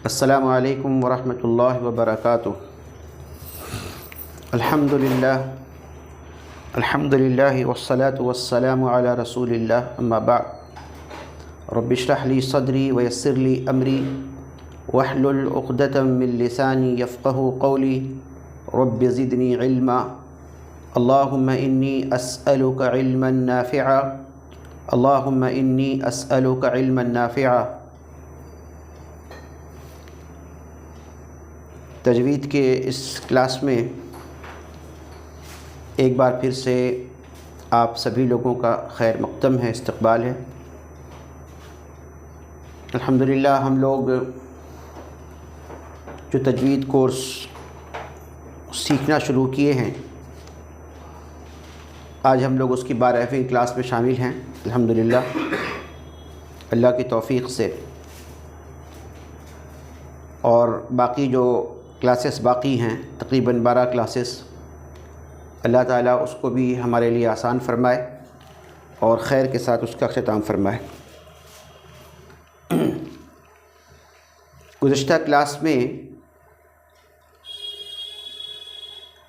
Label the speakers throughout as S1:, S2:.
S1: अस्सलामु अलैकुम वरहमतुल्लाहि वबरकातुह। अल्हम्दुलिल्लाह वस्सलातु वस्सलामु अला रसूलिल्लाह, अम्मा बाद। रब्बि इश्रह ली सदरी व यस्सिर ली अमरी वहलुल उक़दतम मिन लिसानी यफ़क़हू क़ौली रब्बि ज़िदनी इल्मा। अल्लाहुम्मा इन्नी अस्अलुका इल्मन नाफ़िआ, अल्लाहुम्मा इन्नी अस्अलुका इल्मन नाफ़िआ। तजवीद के इस क्लास में एक बार फिर से आप सभी लोगों का खैर मक़दम है, इस्तक़बाल है। अल्हम्दुलिल्लाह हम लोग जो तजवीद कोर्स सीखना शुरू किए हैं, आज हम लोग उसकी 12वीं क्लास में शामिल हैं अल्हम्दुलिल्लाह, अल्लाह की तौफ़ीक़ से। और बाकी जो क्लासेस बाकी हैं, तकरीबन 12 क्लासेस, अल्लाह ताला उसको भी हमारे लिए आसान फ़रमाए और ख़ैर के साथ उसका ख़िताम फ़रमाए। गुज़िश्ता क्लास में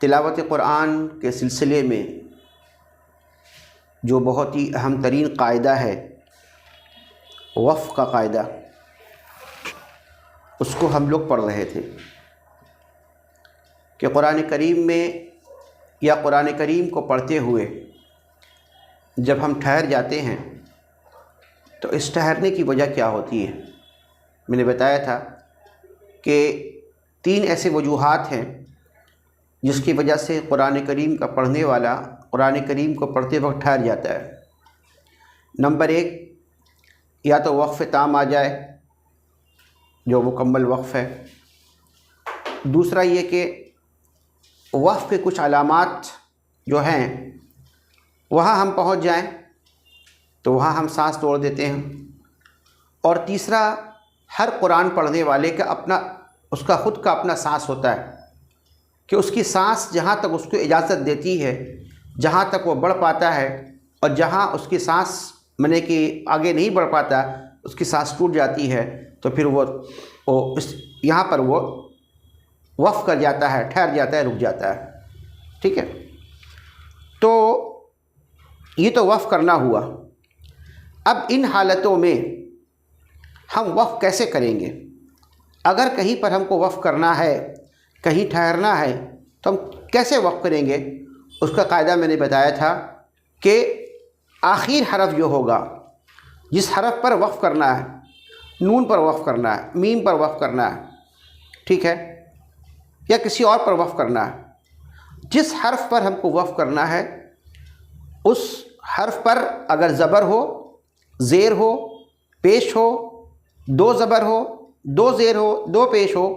S1: तिलावत क़ुरआन के सिलसिले में जो बहुत ही अहम तरीन क़ायदा है, वक़्फ़ का क़ायदा, उसको हम लोग पढ़ रहे थे कि कुरान करीम में या कुरान करीम को पढ़ते हुए जब हम ठहर जाते हैं तो इस ठहरने की वजह क्या होती है। मैंने बताया था कि 3 ऐसे वजूहात हैं जिसकी वजह से कुरान करीम का पढ़ने वाला कुरान करीम को पढ़ते वक्त ठहर जाता है। नंबर 1, या तो वक़्फ़ ताम आ जाए जो मुकम्मल वक़्फ़ है। दूसरा ये कि वक़्फ़ के कुछ अलामात जो हैं वहाँ हम पहुँच जाएं तो वहाँ हम सांस तोड़ देते हैं। और तीसरा, हर कुरान पढ़ने वाले का अपना उसका ख़ुद का अपना सांस होता है कि उसकी सांस जहाँ तक उसको इजाज़त देती है, जहाँ तक वो बढ़ पाता है, और जहाँ उसकी सांस माने कि आगे नहीं बढ़ पाता, उसकी सांस टूट जाती है, तो फिर वो इस यहाँ पर वो वक़्फ़ कर जाता है, ठहर जाता है, रुक जाता है। ठीक है, तो ये तो वक़्फ़ करना हुआ। अब इन हालतों में हम वक़्फ़ कैसे करेंगे? अगर कहीं पर हमको वक़्फ़ करना है, कहीं ठहरना है, तो हम कैसे वक़्फ़ करेंगे? उसका कायदा मैंने बताया था कि आखिर हरफ जो होगा, जिस हरफ पर वक़्फ़ करना है, नून पर वक़्फ़ करना है, मीम पर वक़्फ़ करना है, ठीक है, या किसी और पर वक़्फ़ करना है, जिस हर्फ़ पर हमको वक़्फ़ करना है उस हर्फ़ पर अगर ज़बर हो, ज़ेर हो, पेश हो, 2 ज़बर हो, 2 ज़ेर हो, 2 पेश हो,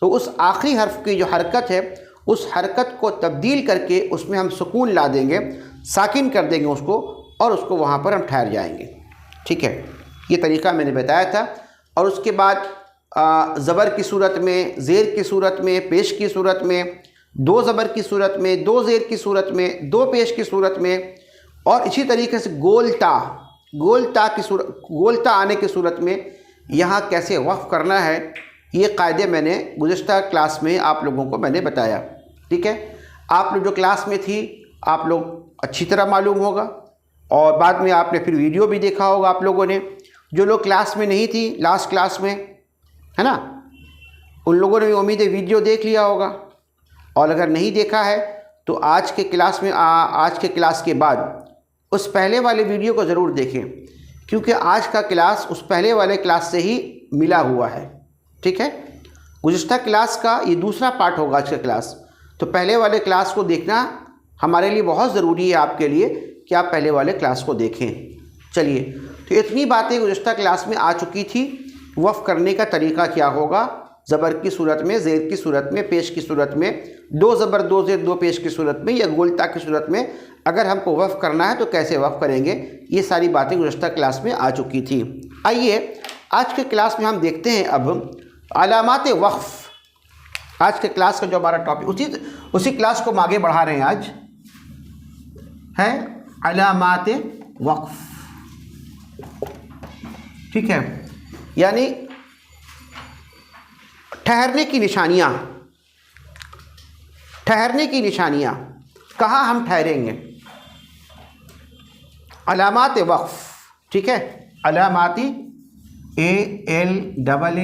S1: तो उस आखिरी हर्फ़ की जो हरकत है उस हरकत को तब्दील करके उसमें हम सुकून ला देंगे, साकिन कर देंगे उसको, और उसको वहाँ पर हम ठहर जाएंगे। ठीक है, ये तरीक़ा मैंने बताया था। और उसके बाद ज़बर की सूरत में, ज़ेर की सूरत में, पेश की सूरत में, 2 ज़बर की सूरत में, 2 ज़ेर की सूरत में, 2 पेश की सूरत में, और इसी तरीके से गोलता आने की सूरत में यहाँ कैसे वक़्फ़ करना है, ये क़ायदे मैंने गुज़िश्ता क्लास में आप लोगों को मैंने बताया। ठीक है, आप लोग जो क्लास में थी आप लोग अच्छी तरह मालूम होगा, और बाद में आपने फिर वीडियो भी देखा होगा आप लोगों ने। जो लोग क्लास में नहीं थी लास्ट क्लास में, है ना, उन लोगों ने भी उम्मीद है वीडियो देख लिया होगा, और अगर नहीं देखा है तो आज के क्लास में आज के क्लास के बाद उस पहले वाले वीडियो को ज़रूर देखें, क्योंकि आज का क्लास उस पहले वाले क्लास से ही मिला हुआ है। ठीक है, गुज़िश्ता क्लास का ये दूसरा पार्ट होगा आज का क्लास, तो पहले वाले क्लास को देखना हमारे लिए बहुत ज़रूरी है, आपके लिए, कि आप पहले वाले क्लास को देखें। चलिए, तो इतनी बातें गुज़िश्ता क्लास में आ चुकी थी। वक़्फ़ करने का तरीक़ा क्या होगा, ज़बर की सूरत में, ज़ेर की सूरत में, पेश की सूरत में, 2 ज़बर 2 ज़ेर 2 पेश की सूरत में, या गोलता की सूरत में अगर हमको वक़्फ़ करना है तो कैसे वक़्फ़ करेंगे, ये सारी बातें गुज़िश्ता क्लास में आ चुकी थी। आइए आज के क्लास में हम देखते हैं अब अलामात वक़्फ़। आज के क्लास का जो हमारा टॉपिक, उसी क्लास को हम आगे बढ़ा रहे हैं। आज है अलामात वक़्फ़। ठीक है, यानी ठहरने की निशानियाँ, ठहरने की निशानियाँ, कहाँ हम ठहरेंगे। अलामात वक्फ़, ठीक है, अलामाती ALAAMAT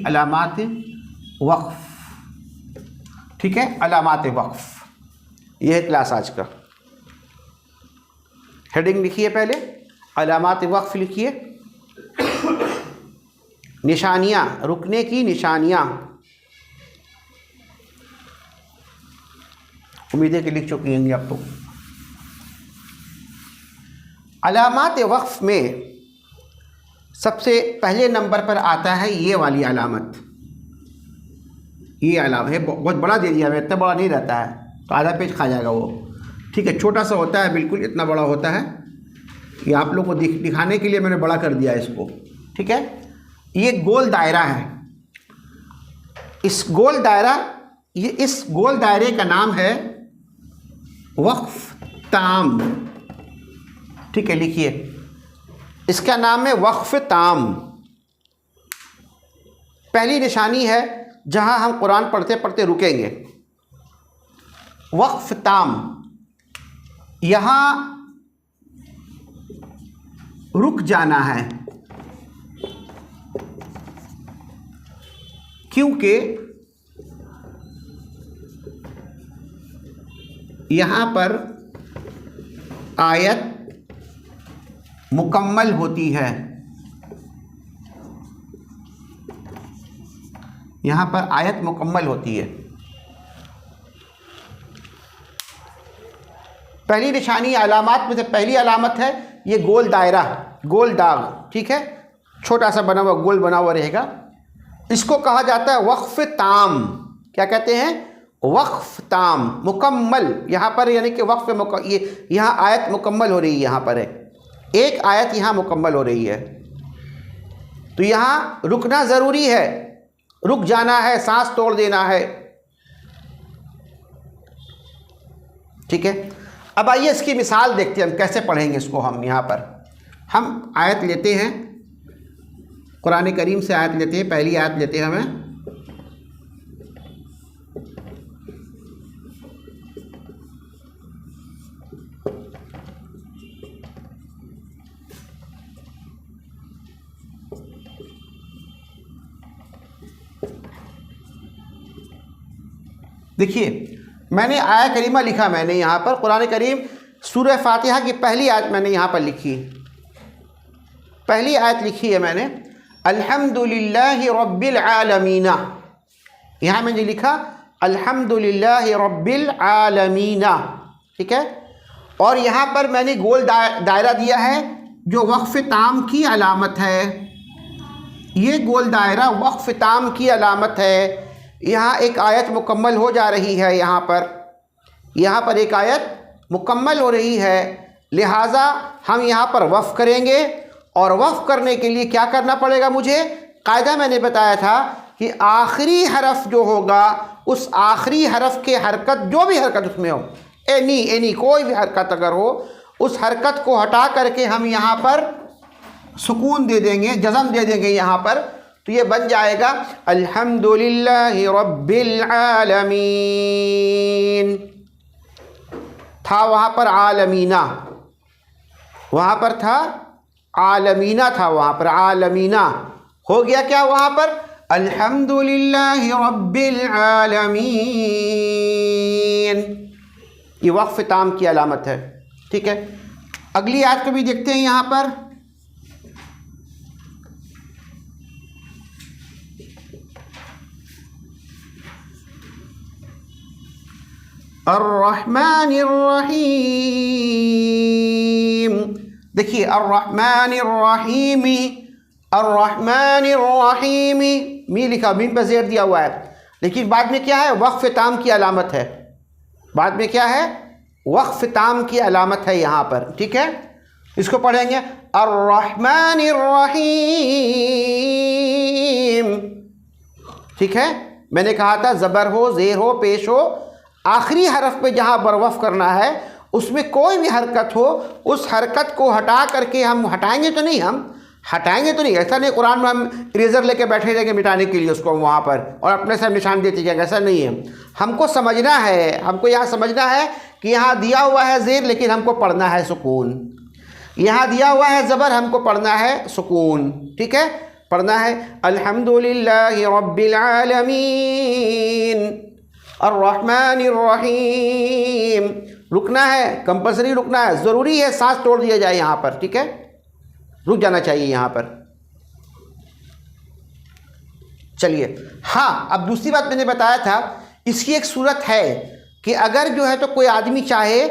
S1: अलामात वक्फ़, ठीक है, अलामात वक्फ़। यह है क्लास आज का। हेडिंग लिखिए पहले, अलामात वक्फ़ लिखिए, निशानियाँ, रुकने की निशानियाँ। उम्मीद है कि लिख चुकी होंगी आप तो। अलामात वक्फ़ में सबसे पहले नंबर पर आता है ये वाली अलामत। ये अलाम है, बहुत बड़ा दे दिया है, इतना बड़ा नहीं रहता है तो आधा पेज खा जाएगा वो, ठीक है, छोटा सा होता है, बिल्कुल इतना बड़ा होता है। ये आप लोग को दिखाने के लिए मैंने बड़ा कर दिया इसको, ठीक है। ये गोल दायरा है, इस गोल दायरा, ये इस गोल दायरे का नाम है वक्फ़ ताम, ठीक है, लिखिए, इसका नाम है वक्फ़ ताम। पहली निशानी है जहां हम कुरान पढ़ते पढ़ते रुकेंगे, वक्फ़ ताम। यहाँ रुक जाना है, क्योंकि यहाँ पर आयत मुकम्मल होती है, यहाँ पर आयत मुकम्मल होती है। पहली निशानी अलामात में से पहली अलामत है ये गोल दायरा, गोल दाग, ठीक है, छोटा सा बना हुआ गोल बना हुआ रहेगा। इसको कहा जाता है वक्फ़ ताम। क्या कहते हैं? वक्फ़ ताम, मुकम्मल। यहाँ पर यानी कि वक्फ़, ये यहाँ आयत मुकम्मल हो रही है, यहाँ पर है एक आयत यहाँ मुकम्मल हो रही है, तो यहाँ रुकना ज़रूरी है, रुक जाना है, सांस तोड़ देना है, ठीक है। अब आइए इसकी मिसाल देखते हैं हम कैसे पढ़ेंगे इसको। हम यहाँ पर हम आयत लेते हैं, कुरान करीम से आयत लेते हैं, पहली आयत लेते हैं हमें, देखिए मैंने आया करीमा लिखा, मैंने यहाँ पर कुरान करीम सूरह फातिहा की पहली आयत मैंने यहाँ पर लिखी, पहली आयत लिखी है मैंने, अल्हम्दुलिल्लाहि रब्बिल आलमीना। यहाँ मैंने लिखा अल्हम्दुलिल्लाहि रब्बिल आलमीना, ठीक है। और यहाँ पर मैंने गोल दायरा दिया है जो वक्फ़ ताम की अलामत है, ये गोल दायरा वक्फ़ ताम की अलामत है। यहाँ एक आयत मुकम्मल हो जा रही है, यहाँ पर एक आयत मुकम्मल हो रही है, लिहाजा हम यहाँ पर वक़्फ़ करेंगे। और वक़्फ़ करने के लिए क्या करना पड़ेगा मुझे? कायदा मैंने बताया था कि आखिरी हरफ जो होगा, उस आखिरी हरफ के हरकत, जो भी हरकत उसमें हो, एनी कोई भी हरकत अगर हो, उस हरकत को हटा करके हम यहाँ पर सुकून दे देंगे, जज़म दे देंगे यहाँ पर, तो ये बन जाएगा अल्हम्दुलिल्लाहि रब्बिल आलमीन। था वहाँ पर आलमीना, वहाँ पर था आलमीना, था वहाँ पर आलमीना, हो गया क्या वहाँ पर? अल्हम्दुलिल्लाहि रब्बिल आलमीन। ये वक्फ़ ताम की अलामत है, ठीक है। अगली आयत को भी देखते हैं यहाँ पर, अर्रहमानिर रहीम। देखिए अर्रहमानिर रहीमी, अर्रहमानिर रहीमी, मी लिखा, मीम पर ज़ेर दिया हुआ है, लेकिन बाद में क्या है? वक्फ़ ताम की अलामत है। बाद में क्या है? वक्फ़ ताम की अलामत है यहाँ पर, ठीक है। इसको पढ़ेंगे अर्रहमानिर रहीम, ठीक है। मैंने कहा था ज़बर हो, ज़ेर हो, पेश हो, आखिरी हरफ पे जहाँ पर वक़्फ़ करना है उसमें कोई भी हरकत हो, उस हरकत को हटा करके हम हटाएंगे तो नहीं, हम हटाएंगे तो नहीं, ऐसा नहीं कुरान में हम इरेजर लेके बैठे रहेंगे मिटाने के लिए उसको वहाँ पर और अपने से हम निशान देते जाएंगे, ऐसा नहीं है। हमको समझना है, हमको यहाँ समझना है कि यहाँ दिया हुआ है ज़ेर लेकिन हमको पढ़ना है सुकून, यहाँ दिया हुआ है ज़बर हमको पढ़ना है सुकून, ठीक है। पढ़ना है अल्हम्दुलिल्लाहि रब्बिल आलमीन अर्रहमानिर रहीम, रुकना है, कंपल्सरी रुकना है, ज़रूरी है सांस तोड़ दिया जाए यहाँ पर, ठीक है, रुक जाना चाहिए यहाँ पर। चलिए हाँ, अब दूसरी बात मैंने बताया था, इसकी एक सूरत है कि अगर जो है तो कोई आदमी चाहे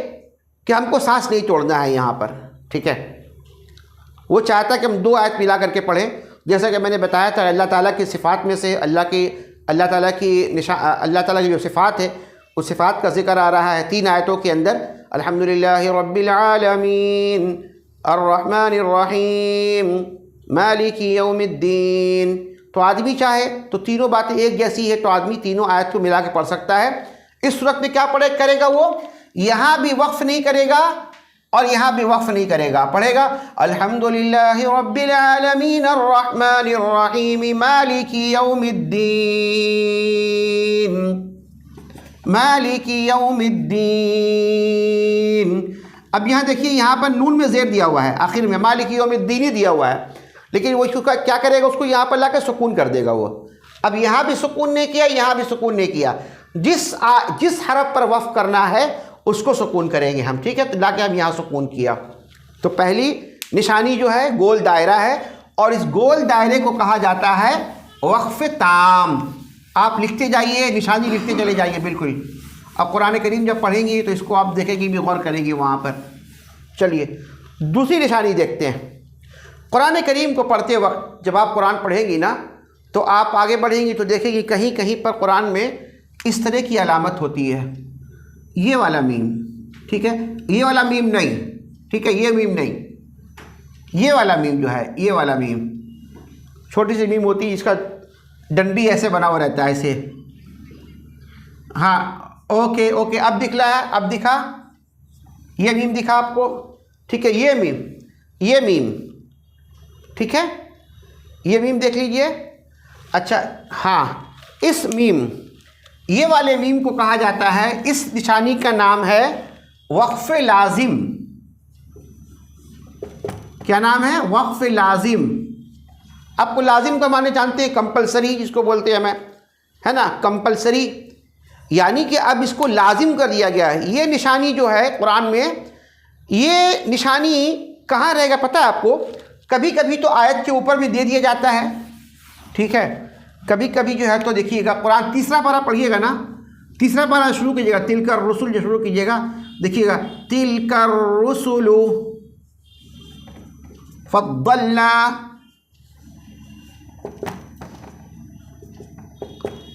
S1: कि हमको सांस नहीं तोड़ना है यहाँ पर, ठीक है, वो चाहता है कि हम 2 आयत मिला करके पढ़ें, जैसा कि मैंने बताया था अल्लाह ताला की सिफ़ात में से अल्लाह ताला की जो सिफ़ात है उस सिफ़ात का ज़िक्र आ रहा है 3 आयतों के अंदर, अल्हम्दुलिल्लाहि रब्बिल आलमीन अर्रहमानिर रहीम मालिकी यौमिद्दीन। तो आदमी चाहे तो तीनों बातें एक जैसी है तो आदमी तीनों आयत को मिला के पढ़ सकता है। इस सूरत में क्या करेगा, वो यहाँ भी वक्फ़ नहीं करेगा और यहाँ भी वक्फ़ नहीं करेगा, पढ़ेगा अल्हम्दुलिल्लाहि रब्बिल आलमीन अर्रहमानिर रहीम मालिकी यौमिद्दीन मालिकी यौमिद्दीन। अब यहाँ देखिए, यहाँ पर नून में ज़ेर दिया हुआ है, आखिर में मालिकी यौमिद्दीन ही दिया हुआ है, लेकिन वो उसका क्या करेगा, उसको यहाँ पर लाकर सुकून कर देगा वो। अब यहाँ भी सुकून नहीं किया, यहाँ भी सुकून नहीं किया, जिस हरफ पर वक्फ करना है उसको सुकून करेंगे हम, ठीक है। तो लाके हम यहाँ सुकून किया। तो पहली निशानी जो है गोल दायरा है और इस गोल दायरे को कहा जाता है वक्फ ताम। आप लिखते जाइए, निशानी लिखते चले जाइए, बिल्कुल। अब कुरान करीम जब पढ़ेंगी तो इसको आप देखेंगे भी, गौर करेंगे वहाँ पर। चलिए दूसरी निशानी देखते हैं। कुरान करीम को पढ़ते वक्त जब आप कुरान पढ़ेंगी ना तो आप आगे बढ़ेंगी तो देखेंगी कहीं कहीं पर कुरान में इस तरह की अलामत होती है, ये वाला मीम, ठीक है, ये वाला मीम नहीं, ठीक है, ये मीम नहीं, ये वाला मीम जो है, ये वाला मीम, छोटी सी मीम होती है, इसका डंडी ऐसे बना हुआ रहता है ऐसे। हाँ ओके ओके, अब दिखला है, अब दिखा, ये मीम दिखा आपको, ठीक है, ये मीम, ये मीम, ठीक है, ये मीम देख लीजिए। अच्छा हाँ, इस मीम, ये वाले मीम को कहा जाता है, इस निशानी का नाम है वक्फ लाजिम। क्या नाम है? वक्फ लाजिम। आपको लाजिम का माने जानते हैं, कंपलसरी जिसको बोलते हैं हमें, है ना, कंपलसरी, यानी कि अब इसको लाजिम कर दिया गया है। ये निशानी जो है कुरान में, ये निशानी कहाँ रहेगा पता है आपको? कभी कभी तो आयत के ऊपर भी दे दिया जाता है, ठीक है, कभी कभी जो है तो देखिएगा, कुरान तीसरा पारा पढ़िएगा ना, तीसरा पारा शुरू कीजिएगा, तिलकर रुसुल जो शुरू कीजिएगा, देखिएगा तिलकर रुसुलु फद्दलना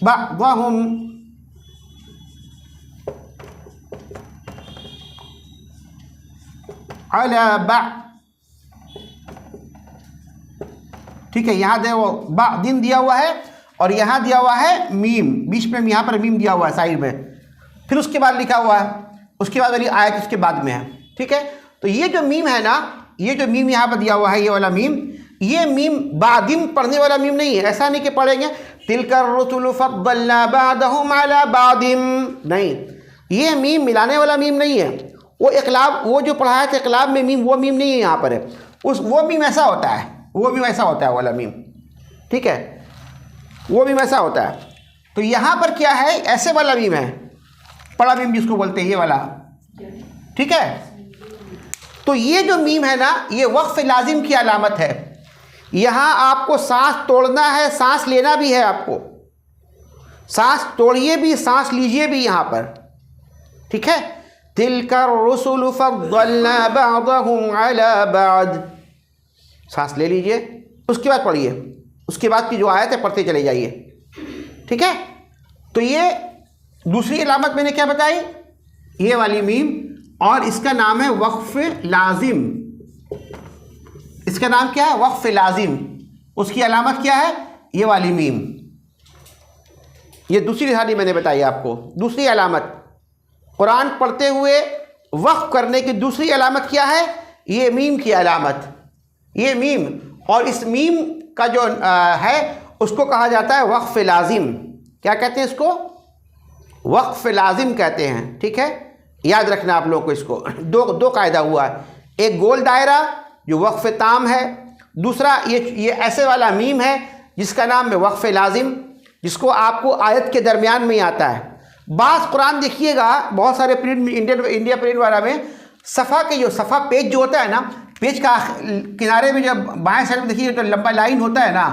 S1: बअदहुम अला बअद, ठीक है, यहाँ दे वो बा दिन दिया हुआ है और यहाँ दिया हुआ है मीम, बीच में यहाँ पर मीम दिया हुआ है साइड में, फिर उसके बाद लिखा हुआ है, उसके बाद वाली आयत उसके बाद में है, ठीक है। तो ये जो मीम है ना, ये जो मीम यहाँ पर दिया हुआ है, ये वाला मीम, ये मीम बादिम पढ़ने वाला मीम नहीं है। ऐसा नहीं कि पढ़ेंगे तिलकर रुसुलु फद्दलना बअदहुम अला बादिम, नहीं, ये मीम मिलाने वाला मीम नहीं है। वो इक़लाब, वो जो पढ़ाया था इक़लाब में मीम, वो मीम नहीं है यहाँ पर है, वो मीम ऐसा होता है, वो भी वैसा होता है वाला मीम, ठीक है, वो भी वैसा होता है। तो यहाँ पर क्या है, ऐसे वाला मीम है, बड़ा मीम जिसको बोलते हैं, ये वाला, ठीक है। तो ये जो मीम है ना, ये वक्फ लाजिम की अलामत है। यहाँ आपको सांस तोड़ना है, सांस लेना भी है आपको, सांस तोड़िए भी, सांस लीजिए भी यहाँ पर, ठीक है। तिलकर रुसुलु फद्दलना बअदहुम अला बअद, सांस ले लीजिए, उसके बाद पढ़िए, उसके बाद की जो आयत है पढ़ते चले जाइए, ठीक है। तो ये दूसरी अलामत मैंने क्या बताई, ये वाली मीम, और इसका नाम है वक्फ लाजिम। इसका नाम क्या है? वक्फ लाजिम। उसकी अलामत क्या है? ये वाली मीम। ये दूसरी निशानी मैंने बताई आपको। दूसरी अलामत कुरान पढ़ते हुए वक्फ करने की दूसरी अलामत क्या है? ये मीम की अलामत, ये मीम। और इस मीम का जो है उसको कहा जाता है वक्फ लाजिम। क्या कहते हैं इसको? वक्फ लाजिम कहते हैं। ठीक है, याद रखना आप लोगों को इसको। दो कायदा हुआ है, एक गोल दायरा जो वक्फ ताम है, दूसरा ये ऐसे वाला मीम है जिसका नाम है वक्फ लाजिम, जिसको आपको आयत के दरमियान में ही आता है। बाज़ कुरान देखिएगा बहुत सारे प्रिंट इंडिया प्रिंट वाला में सफ़ा के जो सफ़ा पेज जो होता है ना, पेज का किनारे में जब बाएं साइड में देखिए तो लंबा लाइन होता है ना,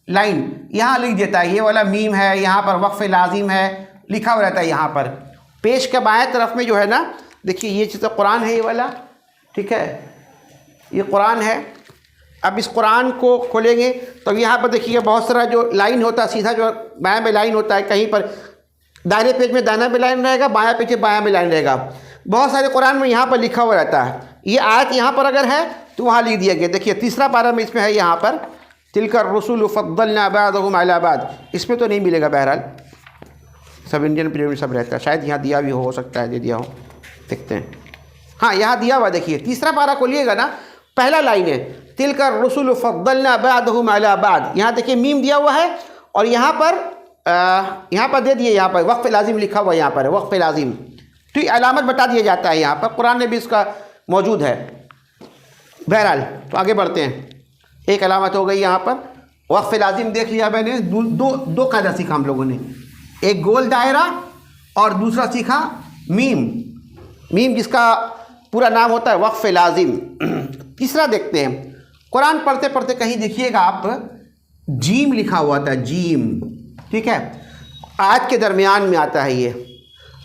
S1: लाइन यहाँ लिख देता है ये वाला मीम है, यहाँ पर वक्फ लाजिम है लिखा हुआ रहता है। यहाँ पर पेज के बाएं तरफ में जो है ना, देखिए ये चीज़ तो कुरान है ये वाला। ठीक है, ये कुरान है। अब इस कुरान को खोलेंगे तो यहाँ पर देखिए बहुत सारा जो लाइन होता है, सीधा जो बाएं में लाइन होता है, कहीं पर दाहिने पेज में दाहिना में लाइन रहेगा, बायां पेज में बायां में लाइन रहेगा। बहुत सारे कुरान में यहाँ पर लिखा हुआ रहता है। ये आयत यहाँ पर अगर है तो वहाँ लिख दिया गया। देखिए तीसरा पारा में इसमें है यहाँ पर तिलकर रसूल फद्दलना बादहुम अला बाद। इसमें तो नहीं मिलेगा, बहरहाल सब इंडियन पीरियड में सब रहता है, शायद यहाँ दिया भी हो सकता है, दे दिया हो, देखते हैं। हाँ यहाँ दिया हुआ, देखिए तीसरा पारा खोलिएगा ना, पहला लाइन है तिलकर रसूल फद्दलना बादहुम अला बाद। यहाँ देखिए मीम दिया हुआ है और यहाँ पर दे दिए, यहाँ पर वक्फ लाजिम लिखा हुआ है, यहाँ पर वक्फ लाजिम। तो ये अलामत बता दिया जाता है यहाँ पर, कुरान में भी इसका मौजूद है। बहरहाल तो आगे बढ़ते हैं। एक अलामत हो गई यहाँ पर वक्फ लाजिम, देख लिया मैंने। दो कायदा सीखा हम लोगों ने, एक गोल दायरा और दूसरा सीखा मीम जिसका पूरा नाम होता है वक्फ लाजिम। तीसरा देखते हैं, कुरान पढ़ते पढ़ते कहीं देखिएगा आप जीम लिखा हुआ था, जीम। ठीक है, आयत के दरमियान में आता है, ये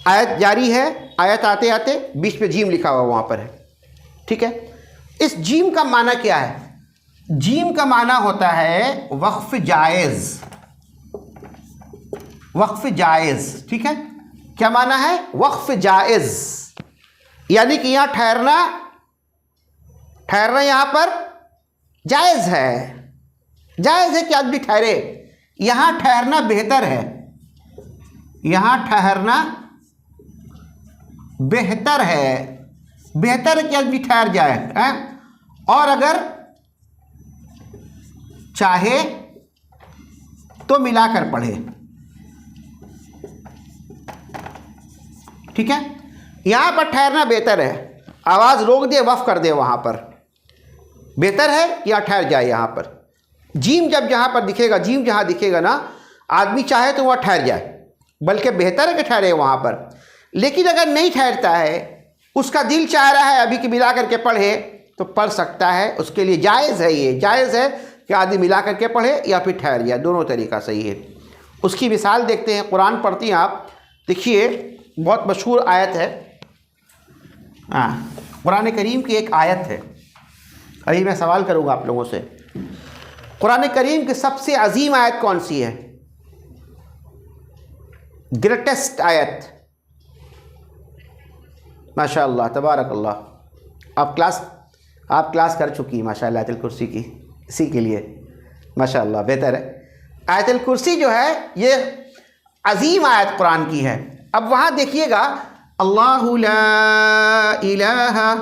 S1: आयत जारी है, आयत आते आते बीच में जीम लिखा हुआ वहाँ पर है। ठीक है, इस जीम का माना क्या है? जीम का माना होता है वक्फ जायज़, वक्फ जायज़। ठीक है, क्या माना है? वक्फ जायज़, यानी कि यहाँ ठहरना यहाँ पर जायज़ है। जायज़ है कि आदमी ठहरे, यहाँ ठहरना बेहतर है, यहाँ ठहरना बेहतर है, बेहतर है कि आदमी ठहर जाए है? और अगर चाहे तो मिलाकर पढ़े। ठीक है, यहाँ पर ठहरना बेहतर है, आवाज़ रोक दे वफ़ कर दे, वहाँ पर बेहतर है या ठहर जाए। यहाँ पर जीम जब जहाँ पर दिखेगा, जीम जहाँ दिखेगा ना, आदमी चाहे तो वह ठहर जाए, बल्कि बेहतर है कि ठहरे वहाँ पर। लेकिन अगर नहीं ठहरता है, उसका दिल चाह रहा है अभी कि मिला करके पढ़े, तो पढ़ सकता है, उसके लिए जायज़ है। ये जायज़ है कि आदमी मिला करके पढ़े या फिर ठहर जाए, दोनों तरीका सही है। उसकी मिसाल देखते हैं। कुरान पढ़ती हैं आप, देखिए बहुत मशहूर आयत है, कुरान करीम की एक आयत है। अभी मैं सवाल करूँगा आप लोगों से, कुरान करीम की सबसे अजीम आयत कौन सी है? ग्रेटेस्ट आयत? माशाअल्लाह तबारकल्लाह, आप क्लास कर चुकी हैं माशाअल्लाह आयतुल कुर्सी की, इसी के लिए माशाअल्लाह बेहतर है। आयतुल कुर्सी जो है ये अजीम आयत कुरान की है। अब वहाँ देखिएगा, अल्लाहु ला इलाहा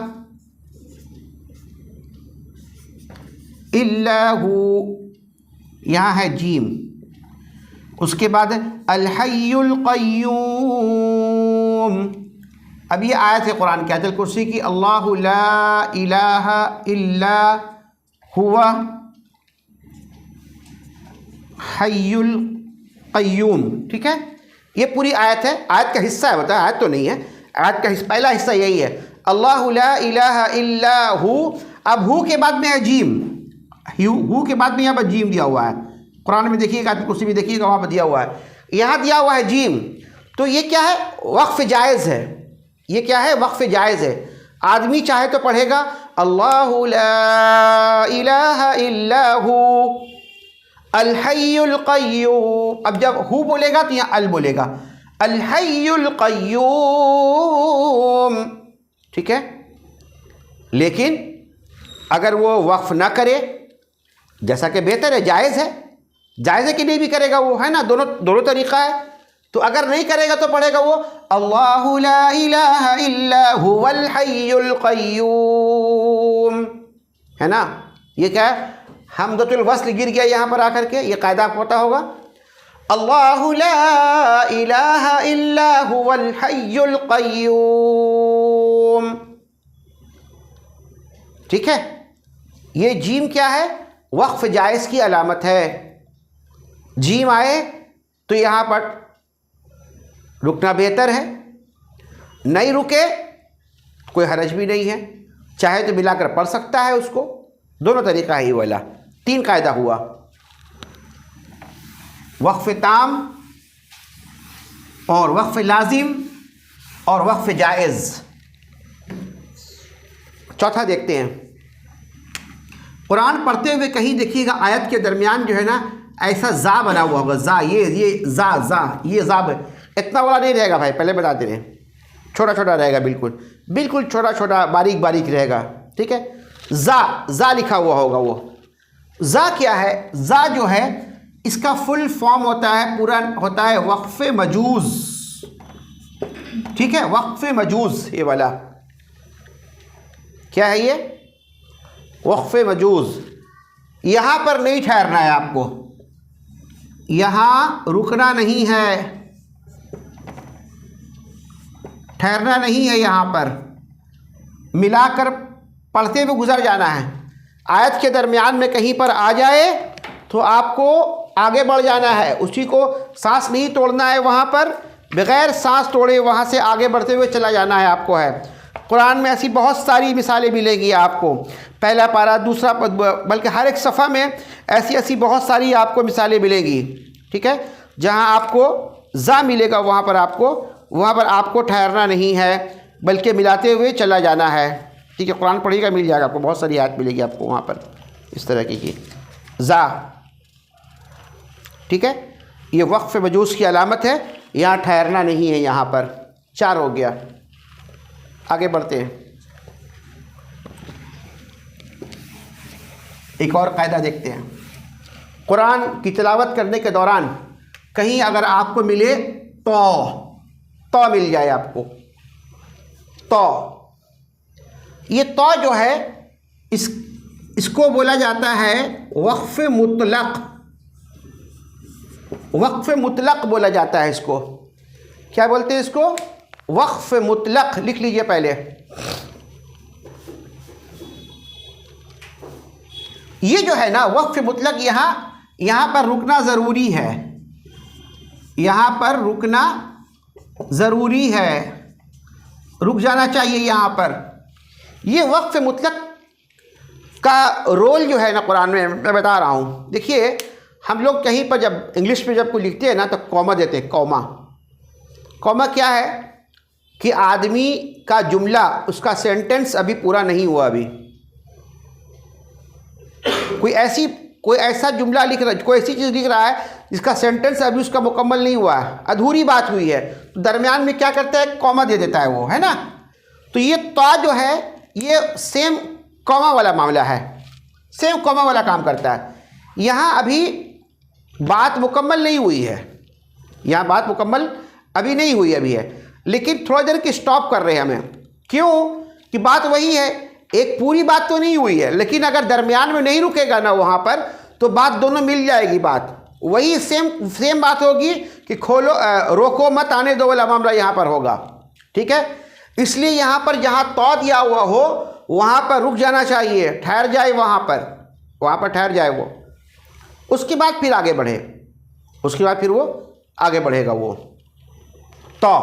S1: इल्ला हु, यहाँ है जीम, उसके बाद अल हय्युल क़य्यूम। अब ये आयत है कुरान की, आयतुल कुर्सी की, अल्लाहु ला इलाहा इल्ला हुवा हय्युल क़य्यूम। ठीक है, ये पूरी आयत है, आयत का हिस्सा है, बताया आयत तो नहीं है, आयत का पहला हिस्सा यही है, अल्लाहु ला इलाहा इल्ला हु। अब हु के बाद में है जीम, हु के बाद में यहाँ पर जीम दिया हुआ है। कुरान में देखिएगा, आयतुल कुर्सी भी देखिएगा, वहाँ पर दिया हुआ है, यहाँ दिया हुआ है जीम। तो ये क्या है? वक्फ जायज़ है। ये क्या है? वक्फ जायज़ है। आदमी चाहे तो पढ़ेगा अल्लाहु ला इलाहा इल्ला हु अल हय्युल क़य्यूम। अब जब हु बोलेगा तो यहाँ अल बोलेगा, अल हय्युल क़य्यूम। ठीक है, लेकिन अगर वो वक्फ ना करे, जैसा कि बेहतर है, जायज़ है, जायज़ है कि नहीं भी करेगा वो, है ना, दोनों तरीक़ा है। तो अगर नहीं करेगा तो पढ़ेगा वो अल्लाहु ला इलाहा इल्ला हुवल हय्युल क़य्यूम, है ना। ये क्या है? हमज़तुल वस्ल गिर गया यहाँ पर आकर के, ये कायदा आपको पता होगा। अल्लाहु ला इलाहा इल्ला हुवल हय्युल क़य्यूम। ठीक है, ये जीम क्या है? वक्फ जायज़ की अलामत है। जीम आए तो यहाँ पर रुकना बेहतर है, नहीं रुके कोई हरज भी नहीं है, चाहे तो मिलाकर पढ़ सकता है उसको। दोनों तरीका है ये वाला। 3 कायदा हुआ, वक्फ ताम और वक्फ लाजिम और वक्फ जायज़। चौथा देखते हैं, कुरान पढ़ते हुए कहीं देखिएगा आयत के दरमियान जो है ना ऐसा जा बना हुआ होगा, जा, ये जा इतना बड़ा नहीं रहेगा भाई, पहले बता दे रहे हैं, छोटा छोटा रहेगा, बिल्कुल बिल्कुल छोटा छोटा बारीक बारीक रहेगा। ठीक है, जा लिखा हुआ होगा। वो जा क्या है? जा जो है इसका फुल फॉर्म होता है, पूरा होता है वक्फ मजूज़। ठीक है, वक्फ मजूज़ ये वाला क्या है? ये वक्फ मजूज़। यहाँ पर नहीं ठहरना है आपको, यहाँ रुकना नहीं है, ठहरना नहीं है, यहाँ पर मिलाकर पढ़ते हुए गुजर जाना है। आयत के दरमियान में कहीं पर आ जाए तो आपको आगे बढ़ जाना है, उसी को सांस नहीं तोड़ना है, वहाँ पर बग़ैर सांस तोड़े वहाँ से आगे बढ़ते हुए चला जाना है आपको है। कुरान में ऐसी बहुत सारी मिसालें मिलेंगी आपको, पहला पारा, दूसरा, बल्कि हर एक सफ़ा में ऐसी ऐसी बहुत सारी आपको मिसालें मिलेंगी। ठीक है, जहाँ आपको जा मिलेगा वहाँ पर आपको ठहरना नहीं है, बल्कि मिलाते हुए चला जाना है। ठीक है, कुरान पढ़िएगा, मिल जाएगा आपको, बहुत सारी आयत मिलेगी आपको वहाँ पर इस तरह की जा। ठीक है, ये वक्फ मजूज़ की अलामत है, यहाँ ठहरना नहीं है। यहाँ पर 4 हो गया, आगे बढ़ते हैं। एक और कायदा देखते हैं, कुरान की तिलावत करने के दौरान कहीं अगर आपको मिले तो मिल जाए आपको, तो ये तो जो है इसको बोला जाता है वक्फ मुतलक। वक्फ मुतलक बोला जाता है इसको। क्या बोलते हैं इसको? वक्फ मुतलक। लिख लीजिए पहले, ये जो है ना वक्फ मुतलक, यहाँ पर रुकना ज़रूरी है, यहाँ पर रुकना ज़रूरी है, रुक जाना चाहिए यहाँ पर। ये वक्फ मुतलक का रोल जो है ना कुरान में, मैं बता रहा हूँ। देखिए, हम लोग कहीं पर जब इंग्लिश में जब कोई लिखते हैं ना तो कॉमा देते हैं। कॉमा क्या है कि आदमी का जुमला, उसका सेंटेंस अभी पूरा नहीं हुआ, अभी कोई ऐसा जुमला लिख रहा, कोई ऐसी चीज़ लिख रहा है जिसका सेंटेंस अभी उसका मुकम्मल नहीं हुआ है, अधूरी बात हुई है, तो दरमियान में क्या करता है? कॉमा दे देता है वो, है ना। तो ये ता जो है ये सेम कॉमा वाला मामला है, सेम कॉमा वाला काम करता है। यहाँ अभी बात मुकम्मल नहीं हुई है, यहाँ बात मुकम्मल अभी नहीं हुई अभी है, लेकिन थोड़ा देर की स्टॉप कर रहे हैं हमें। क्यों? कि बात वही है, एक पूरी बात तो नहीं हुई है, लेकिन अगर दरमियान में नहीं रुकेगा ना वहाँ पर, तो बात दोनों मिल जाएगी। बात वही सेम बात होगी कि खोलो, रोको मत, आने दो वाला मामला यहाँ पर होगा। ठीक है, इसलिए यहाँ पर जहाँ तौ दिया हुआ हो वहाँ पर रुक जाना चाहिए, ठहर जाए वहाँ पर ठहर जाए वो, उसके बाद फिर आगे बढ़े, उसके बाद फिर वो आगे बढ़ेगा। वो तो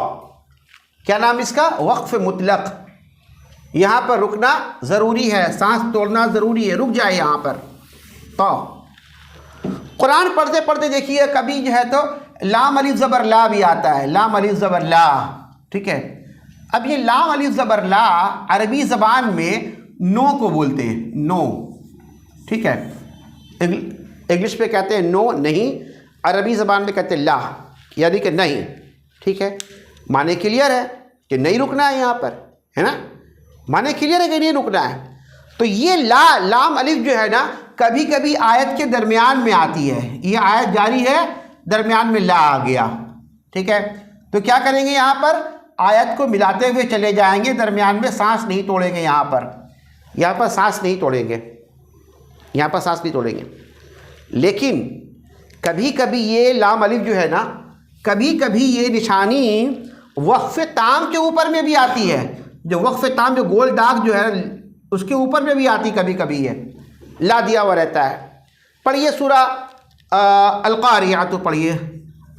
S1: क्या नाम इसका? वक्फ मुतलक। यहाँ पर रुकना ज़रूरी है, सांस तोड़ना ज़रूरी है, रुक जाए यहाँ पर। तो कुरान पढ़ते पढ़ते देखिए कभी जो है तो लाम अलिफ ज़बर ला भी आता है, लाम अलिफ ज़बर ला। ठीक है, अब ये लाम अलिफ ज़बर ला अरबी ज़बान में नो को बोलते हैं, नो। ठीक है, इंग्लिश में कहते हैं नो, नहीं, अरबी ज़बान में कहते हैं ला, यानी कि नहीं। ठीक है, माने क्लियर है कि नहीं रुकना है यहाँ पर, है ना, माने क्लियर है कि नहीं रुकना है। तो ये लाम अलिफ जो है ना कभी कभी आयत के दरमियान में आती है, ये आयत जारी है, दरमियान में ला आ गया। ठीक है, तो क्या करेंगे? यहाँ पर आयत को मिलाते हुए चले जाएंगे, दरमियान में सांस नहीं तोड़ेंगे, यहाँ पर सांस नहीं तोड़ेंगे। यहाँ पर सांस नहीं तोड़ेंगे। लेकिन कभी कभी ये लाम अलिफ जो है ना, कभी कभी ये निशानी वक्फ ताम के ऊपर में भी आती है। जो वक्फ ताम, जो गोल दाग जो है उसके ऊपर में भी आती कभी कभी है, ला दिया हुआ रहता है। पढ़िए सूरा अल-क़ारिआ, तो पढ़िए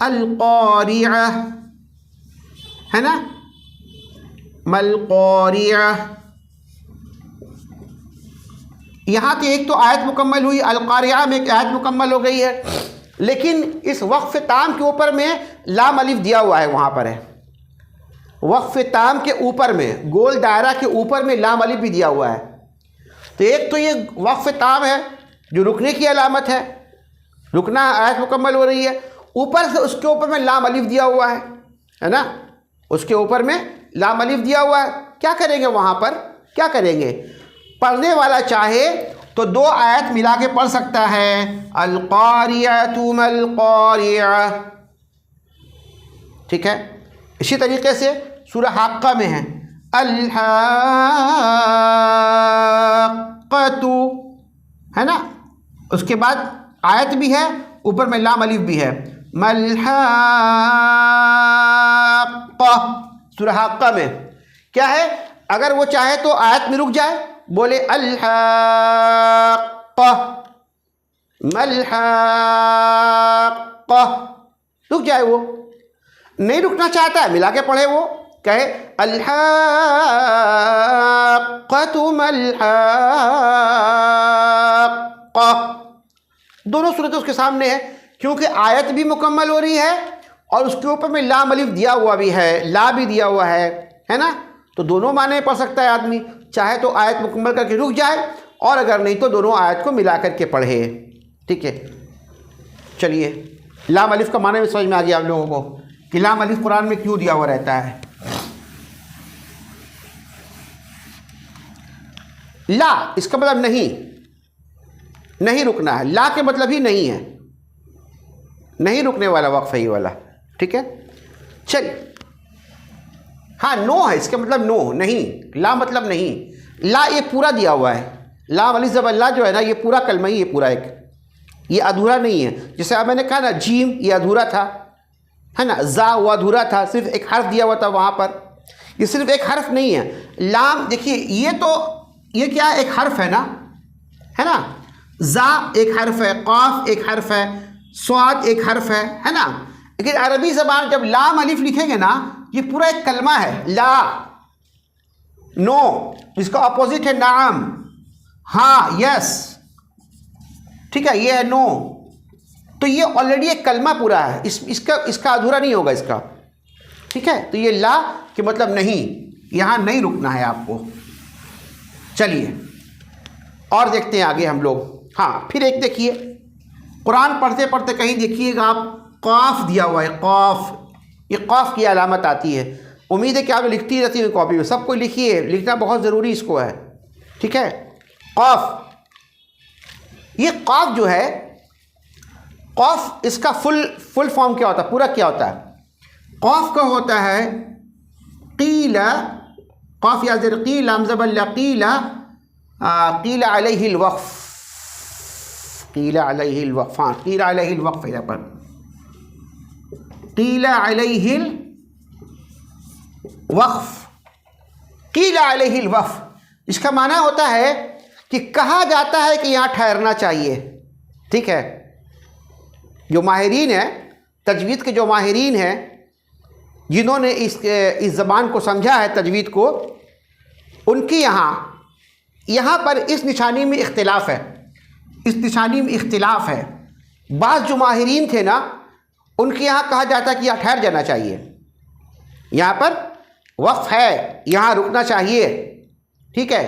S1: अल-क़ारिआ, है ना, मल-क़ारिआ। यहाँ तो एक तो आयत मुकम्मल हुई, अल-क़ारिआ में एक आयत मुकम्मल हो गई है, लेकिन इस वक्फ ताम के ऊपर में लाम अलिफ दिया हुआ है, वहाँ पर है। वक्फ ताम के ऊपर में, गोल दायरा के ऊपर में लाम अलिफ भी दिया हुआ है। तो एक तो ये वक्फ ताम है जो रुकने की अलामत है, रुकना, आयत मुकम्मल हो रही है, ऊपर से उसके ऊपर में लाम अलिफ दिया हुआ है ना, उसके ऊपर में लाम अलिफ दिया हुआ है। क्या करेंगे वहाँ पर, क्या करेंगे? पढ़ने वाला चाहे तो दो आयत मिला के पढ़ सकता है, अल-क़ारिअतु मल-क़ारिअ, ठीक है। इसी तरीके से सूरह हाक्का में है अल-हाक्कतु, है ना, उसके बाद आयत भी है, ऊपर में लाम अलिफ भी है, मल-हाक्का। सूरह हाक्का में क्या है, अगर वो चाहे तो आयत में रुक जाए, बोले अल-हाक्का मल-हाक्का, रुक जाए। वो नहीं रुकना चाहता है, मिला के पढ़े, वो कहे अल-हाक्कतु मल-हाक्का। दोनों सूरतें उसके सामने है, क्योंकि आयत भी मुकम्मल हो रही है और उसके ऊपर में लाम अलिफ दिया हुआ भी है, ला भी दिया हुआ है ना। तो दोनों माने पढ़ सकता है आदमी, चाहे तो आयत मुकम्मल करके रुक जाए, और अगर नहीं तो दोनों आयत को मिला करके पढ़े, ठीक है। चलिए, लाम अलिफ का माने भी समझ में आ गया आप लोगों को कि लाम अलिफ कुरान में क्यों दिया हुआ रहता है। ला इसका मतलब नहीं, नहीं रुकना है, ला के मतलब ही नहीं है, नहीं रुकने वाला वक्फ है ये वाला, ठीक है। चलिए, हाँ, नो है, इसका मतलब नो, नहीं, ला मतलब नहीं। ला ये पूरा दिया हुआ है, लाम अलिफ ज़बर ला जो है ना, ये पूरा कलमा ही, ये पूरा एक, ये अधूरा नहीं है। जैसे अब मैंने कहा ना, जीम ये अधूरा था, है ना, जा वो अधूरा था, सिर्फ एक हर्फ दिया हुआ था वहाँ पर, ये सिर्फ एक हर्फ नहीं है। लाम देखिए, ये तो ये क्या है, एक हर्फ है ना, जा एक हर्फ है, क़ाफ एक हर्फ है, स्वाद एक हर्फ है ना। लेकिन अरबी ज़बान जब लाम अलिफ लिखेंगे ना, ये पूरा एक कलमा है। ला, नो, इसका अपोजिट है नाम, हाँ, यस, ठीक है, ये है नो। तो ये ऑलरेडी एक कलमा पूरा है, इसका अधूरा नहीं होगा इसका, ठीक है। तो ये ला कि मतलब नहीं, यहाँ नहीं रुकना है आपको। चलिए और देखते हैं आगे हम लोग। हाँ, फिर एक देखिए, कुरान पढ़ते पढ़ते कहीं देखिएगा आप, क़ाफ दिया हुआ है, क़ाफ, ये क़ाफ की अलामत आती है। उम्मीद है कि आप लिखती रहती हैं कॉपी में, सबको लिखिए, लिखना बहुत ज़रूरी इसको है, ठीक है। क़ाफ, ये क़ाफ जो है, क़ाफ इसका फुल फॉर्म क्या होता है, पूरा क्या होता है? क़ाफ का होता है क़ीला, क़ाफ या ज़ेर क़ी लाम ज़बर ला, क़ीला, क़ीला अलैहिल वक़्फ़, क़ीला अलैहिल वक़्फ़, हाँ, क़ीला अलैहिल वक़्फ़ है यहाँ पर, क़ीला अलैहिल वक़्फ़, क़ीला अलैहिल वक़्फ़, इसका माना होता है कि कहा जाता है कि यहाँ ठहरना चाहिए, ठीक है। जो माहिरीन हैं, तजवीद के जो माहिरीन हैं, जिन्होंने इस ज़बान को समझा है, तजवीद को, उनकी यहाँ पर इस निशानी में इख्तिलाफ है, इस निशानी में इख्तिलाफ है। बाज़ जो माहिरीन थे ना, उनके यहाँ कहा जाता है कि यहाँ ठहर जाना चाहिए, यहाँ पर वक़्फ़ है, यहाँ रुकना चाहिए, ठीक है।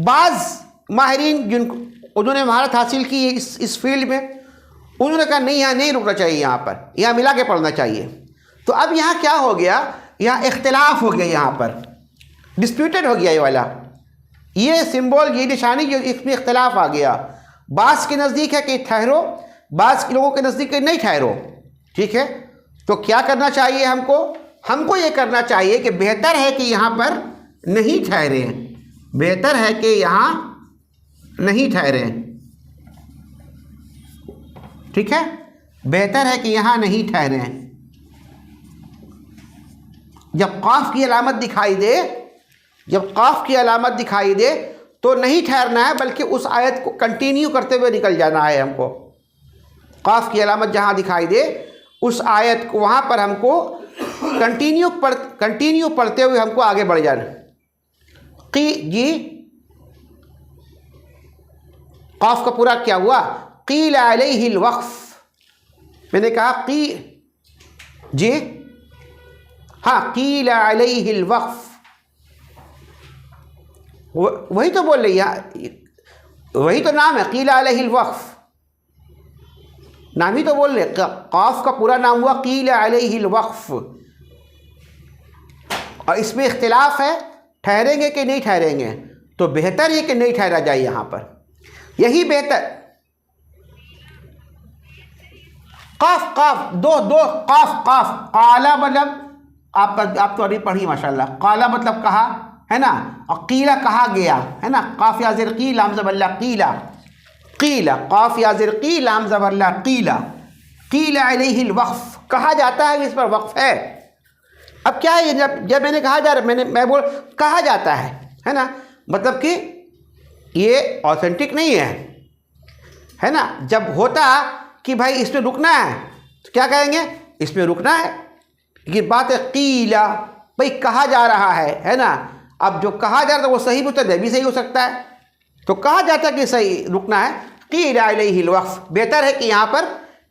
S1: बाज़ माहिरीन उन्होंने महारत हासिल की इस फील्ड में, उन्होंने कहा नहीं, यहाँ नहीं रुकना चाहिए, यहाँ पर यहाँ मिला के पढ़ना चाहिए। तो अब यहाँ क्या हो गया, यहाँ इख्तिलाफ हो गया, यहाँ पर डिस्प्यूटेड हो गया ये वाला, ये सिंबल, ये निशानी, जो इसमें इख्तिलाफ आ गया। बाज़ के नज़दीक है कि ठहरो, बाज़ के लोगों के नज़दीक नहीं ठहरो, ठीक है। तो क्या करना चाहिए हमको ये करना चाहिए कि बेहतर है कि यहाँ पर नहीं ठहरे, बेहतर है कि यहाँ नहीं ठहरे, ठीक है, बेहतर है कि यहाँ नहीं ठहरें। जब काफ की अलामत दिखाई दे, जब काफ की अलामत दिखाई दे तो नहीं ठहरना है, बल्कि उस आयत को कंटिन्यू करते हुए निकल जाना है हमको। काफ की अलामत जहाँ दिखाई दे उस आयत को, वहाँ पर हमको कंटिन्यू पढ़ते हुए हमको आगे बढ़ जाना। जी, काफ का पूरा क्या हुआ? क़ील अलैहिल वक़्फ़। मैंने कहा की जी, हाँ, क़ील अलैहिल वक़्फ़, वही तो बोल रही है, वही तो नाम है, क़ील अलैहिल वक़्फ़, नाम ही तो बोल रहे। काफ का पूरा नाम हुआ क़ील अलैहिल वक़्फ़। और इसमें इख्तिलाफ है, ठहरेंगे कि नहीं ठहरेंगे, तो बेहतर है कि नहीं ठहरा जाए यहाँ पर, यही बेहतर। काफ काफ दो काफ काफ, काला मतलब आप तो अभी पढ़ी माशाल्लाह, काला मतलब कहा है ना, और कीला कहा गया है ना। काफ या ज़िर की लाम ज़बरला कीला, कीला काफ या ज़िर की लाम ज़बरला कीला, कीला अलैहिल वक़्फ़, कहा जाता है, इस पर वक्फ है। अब क्या है, जब मैंने कहा जा रहा, मैं बोल कहा जाता है ना, मतलब कि ये ऑथेंटिक नहीं है ना। जब होता कि भाई इसमें रुकना है तो क्या कहेंगे, इसमें रुकना है, ये बात है कीला, भाई कहा जा रहा है ना। अब जो कहा जा रहा है वो सही भी भी सही हो सकता है, तो कहा जाता है कि सही रुकना है। क़ीला अलैहिल वक़्फ़, बेहतर है कि यहाँ पर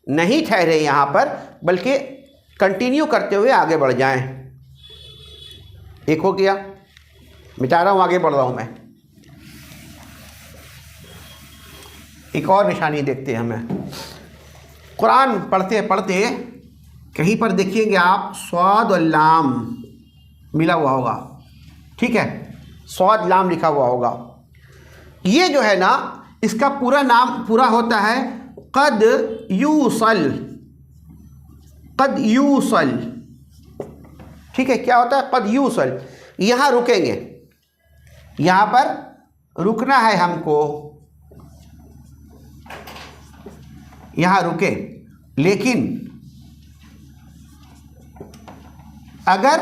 S1: नहीं ठहरे, यहाँ पर बल्कि कंटिन्यू करते हुए आगे बढ़ जाएं। एक हो गया, मिटा रहा हूँ, आगे बढ़ रहा हूँ मैं। एक और निशानी देखते हैं हमें। कुरान पढ़ते पढ़ते कहीं पर देखिएगा आप स्वाद और लाम मिला हुआ होगा, ठीक है, स्वाद लाम लिखा हुआ होगा। ये जो है ना, इसका पूरा नाम पूरा होता है क़द यूसल, क़द यूसल, ठीक है। क्या होता है? क़द यूसल। यहाँ रुकेंगे, यहाँ पर रुकना है हमको, यहाँ रुके, लेकिन अगर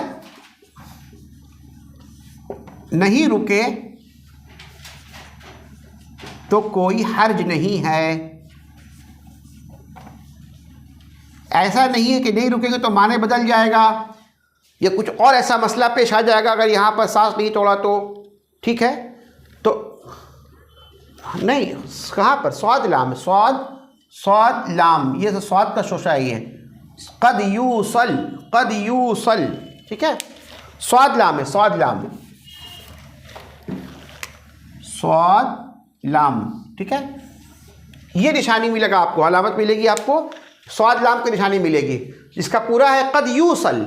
S1: नहीं रुके तो कोई हर्ज नहीं है। ऐसा नहीं है कि नहीं रुकेंगे तो माने बदल जाएगा या कुछ और ऐसा मसला पेश आ जाएगा अगर यहाँ पर सांस नहीं तोड़ा तो, ठीक है। तो नहीं, कहाँ पर स्वाद लाम, स्वाद लाम, ये तो स्वाद का शोशा ही है। क़द यूसल, क़द यूसल, ठीक है, स्वाद लाम है, स्वाद लाम, स्वाद लाम, ठीक है। ये निशानी मिलेगा आपको, अलामत मिलेगी आपको, स्वाद लाम की निशानी मिलेगी, जिसका पूरा है क़द यूसल।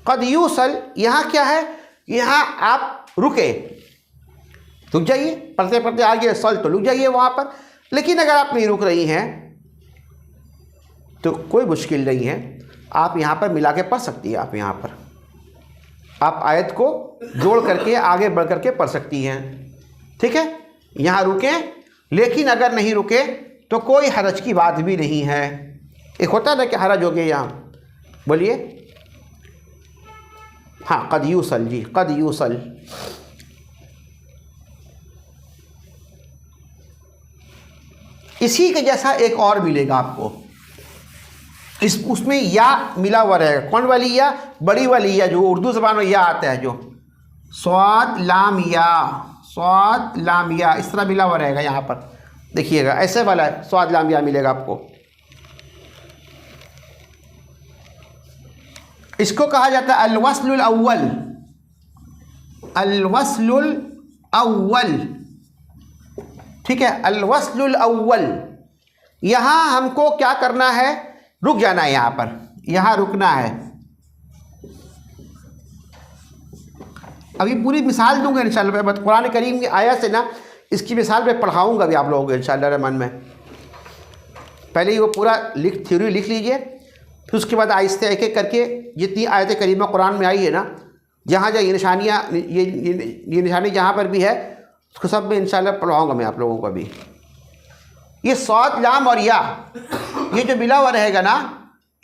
S1: क़द यूसल, यहाँ क्या है, यहाँ आप रुके, रुक जाइए, पढ़ते पढ़ते आगे सल तो रुक जाइए वहाँ पर। लेकिन अगर आप नहीं रुक रही हैं तो कोई मुश्किल नहीं है, आप यहाँ पर मिला के पढ़ सकती हैं। आप यहाँ पर आप आयत को जोड़ करके आगे बढ़ करके पढ़ सकती हैं, ठीक है। यहाँ रुकें, लेकिन अगर नहीं रुके तो कोई हरज की बात भी नहीं है। एक होता है ना कि हरज हो गया, यहाँ बोलिए, हाँ, क़द यूसल जी, क़द यूसल। इसी के जैसा एक और मिलेगा आपको, उसमें या मिला हुआ रहेगा। कौन वाली या? बड़ी वाली या, जो उर्दू ज़बान में या आता है, जो स्वाद लाम या, स्वाद लाम या, इस तरह मिला हुआ रहेगा। यहाँ पर देखिएगा, ऐसे वाला है, स्वाद लाम या मिलेगा आपको। इसको कहा जाता है अल-वस्लुल अव्वल, अल-वस्लुल अव्वल, ठीक है, अल-वस्लुल अव्वल। यहाँ हमको क्या करना है, रुक जाना है, यहाँ पर, यहाँ रुकना है। अभी पूरी मिसाल दूंगा इंशाल्लाह, मैं कुरान करीम की आयत से ना इसकी मिसाल मैं पढ़ाऊँगा भी आप लोगों को इंशाल्लाह रहमान में। पहले ही वो पूरा थ्योरी लिख लीजिए, फिर उसके बाद आहिस्ते एक एक करके जितनी आयत करीमा कुरान में आई है ना, जहाँ जहाँ ये निशानियाँ, ये निशानी जहाँ पर भी है उसको सब में इंशाल्लाह पढ़ाऊँगा मैं आप लोगों को अभी। ये सौद लाम और या, ये जो मिला हुआ रहेगा ना,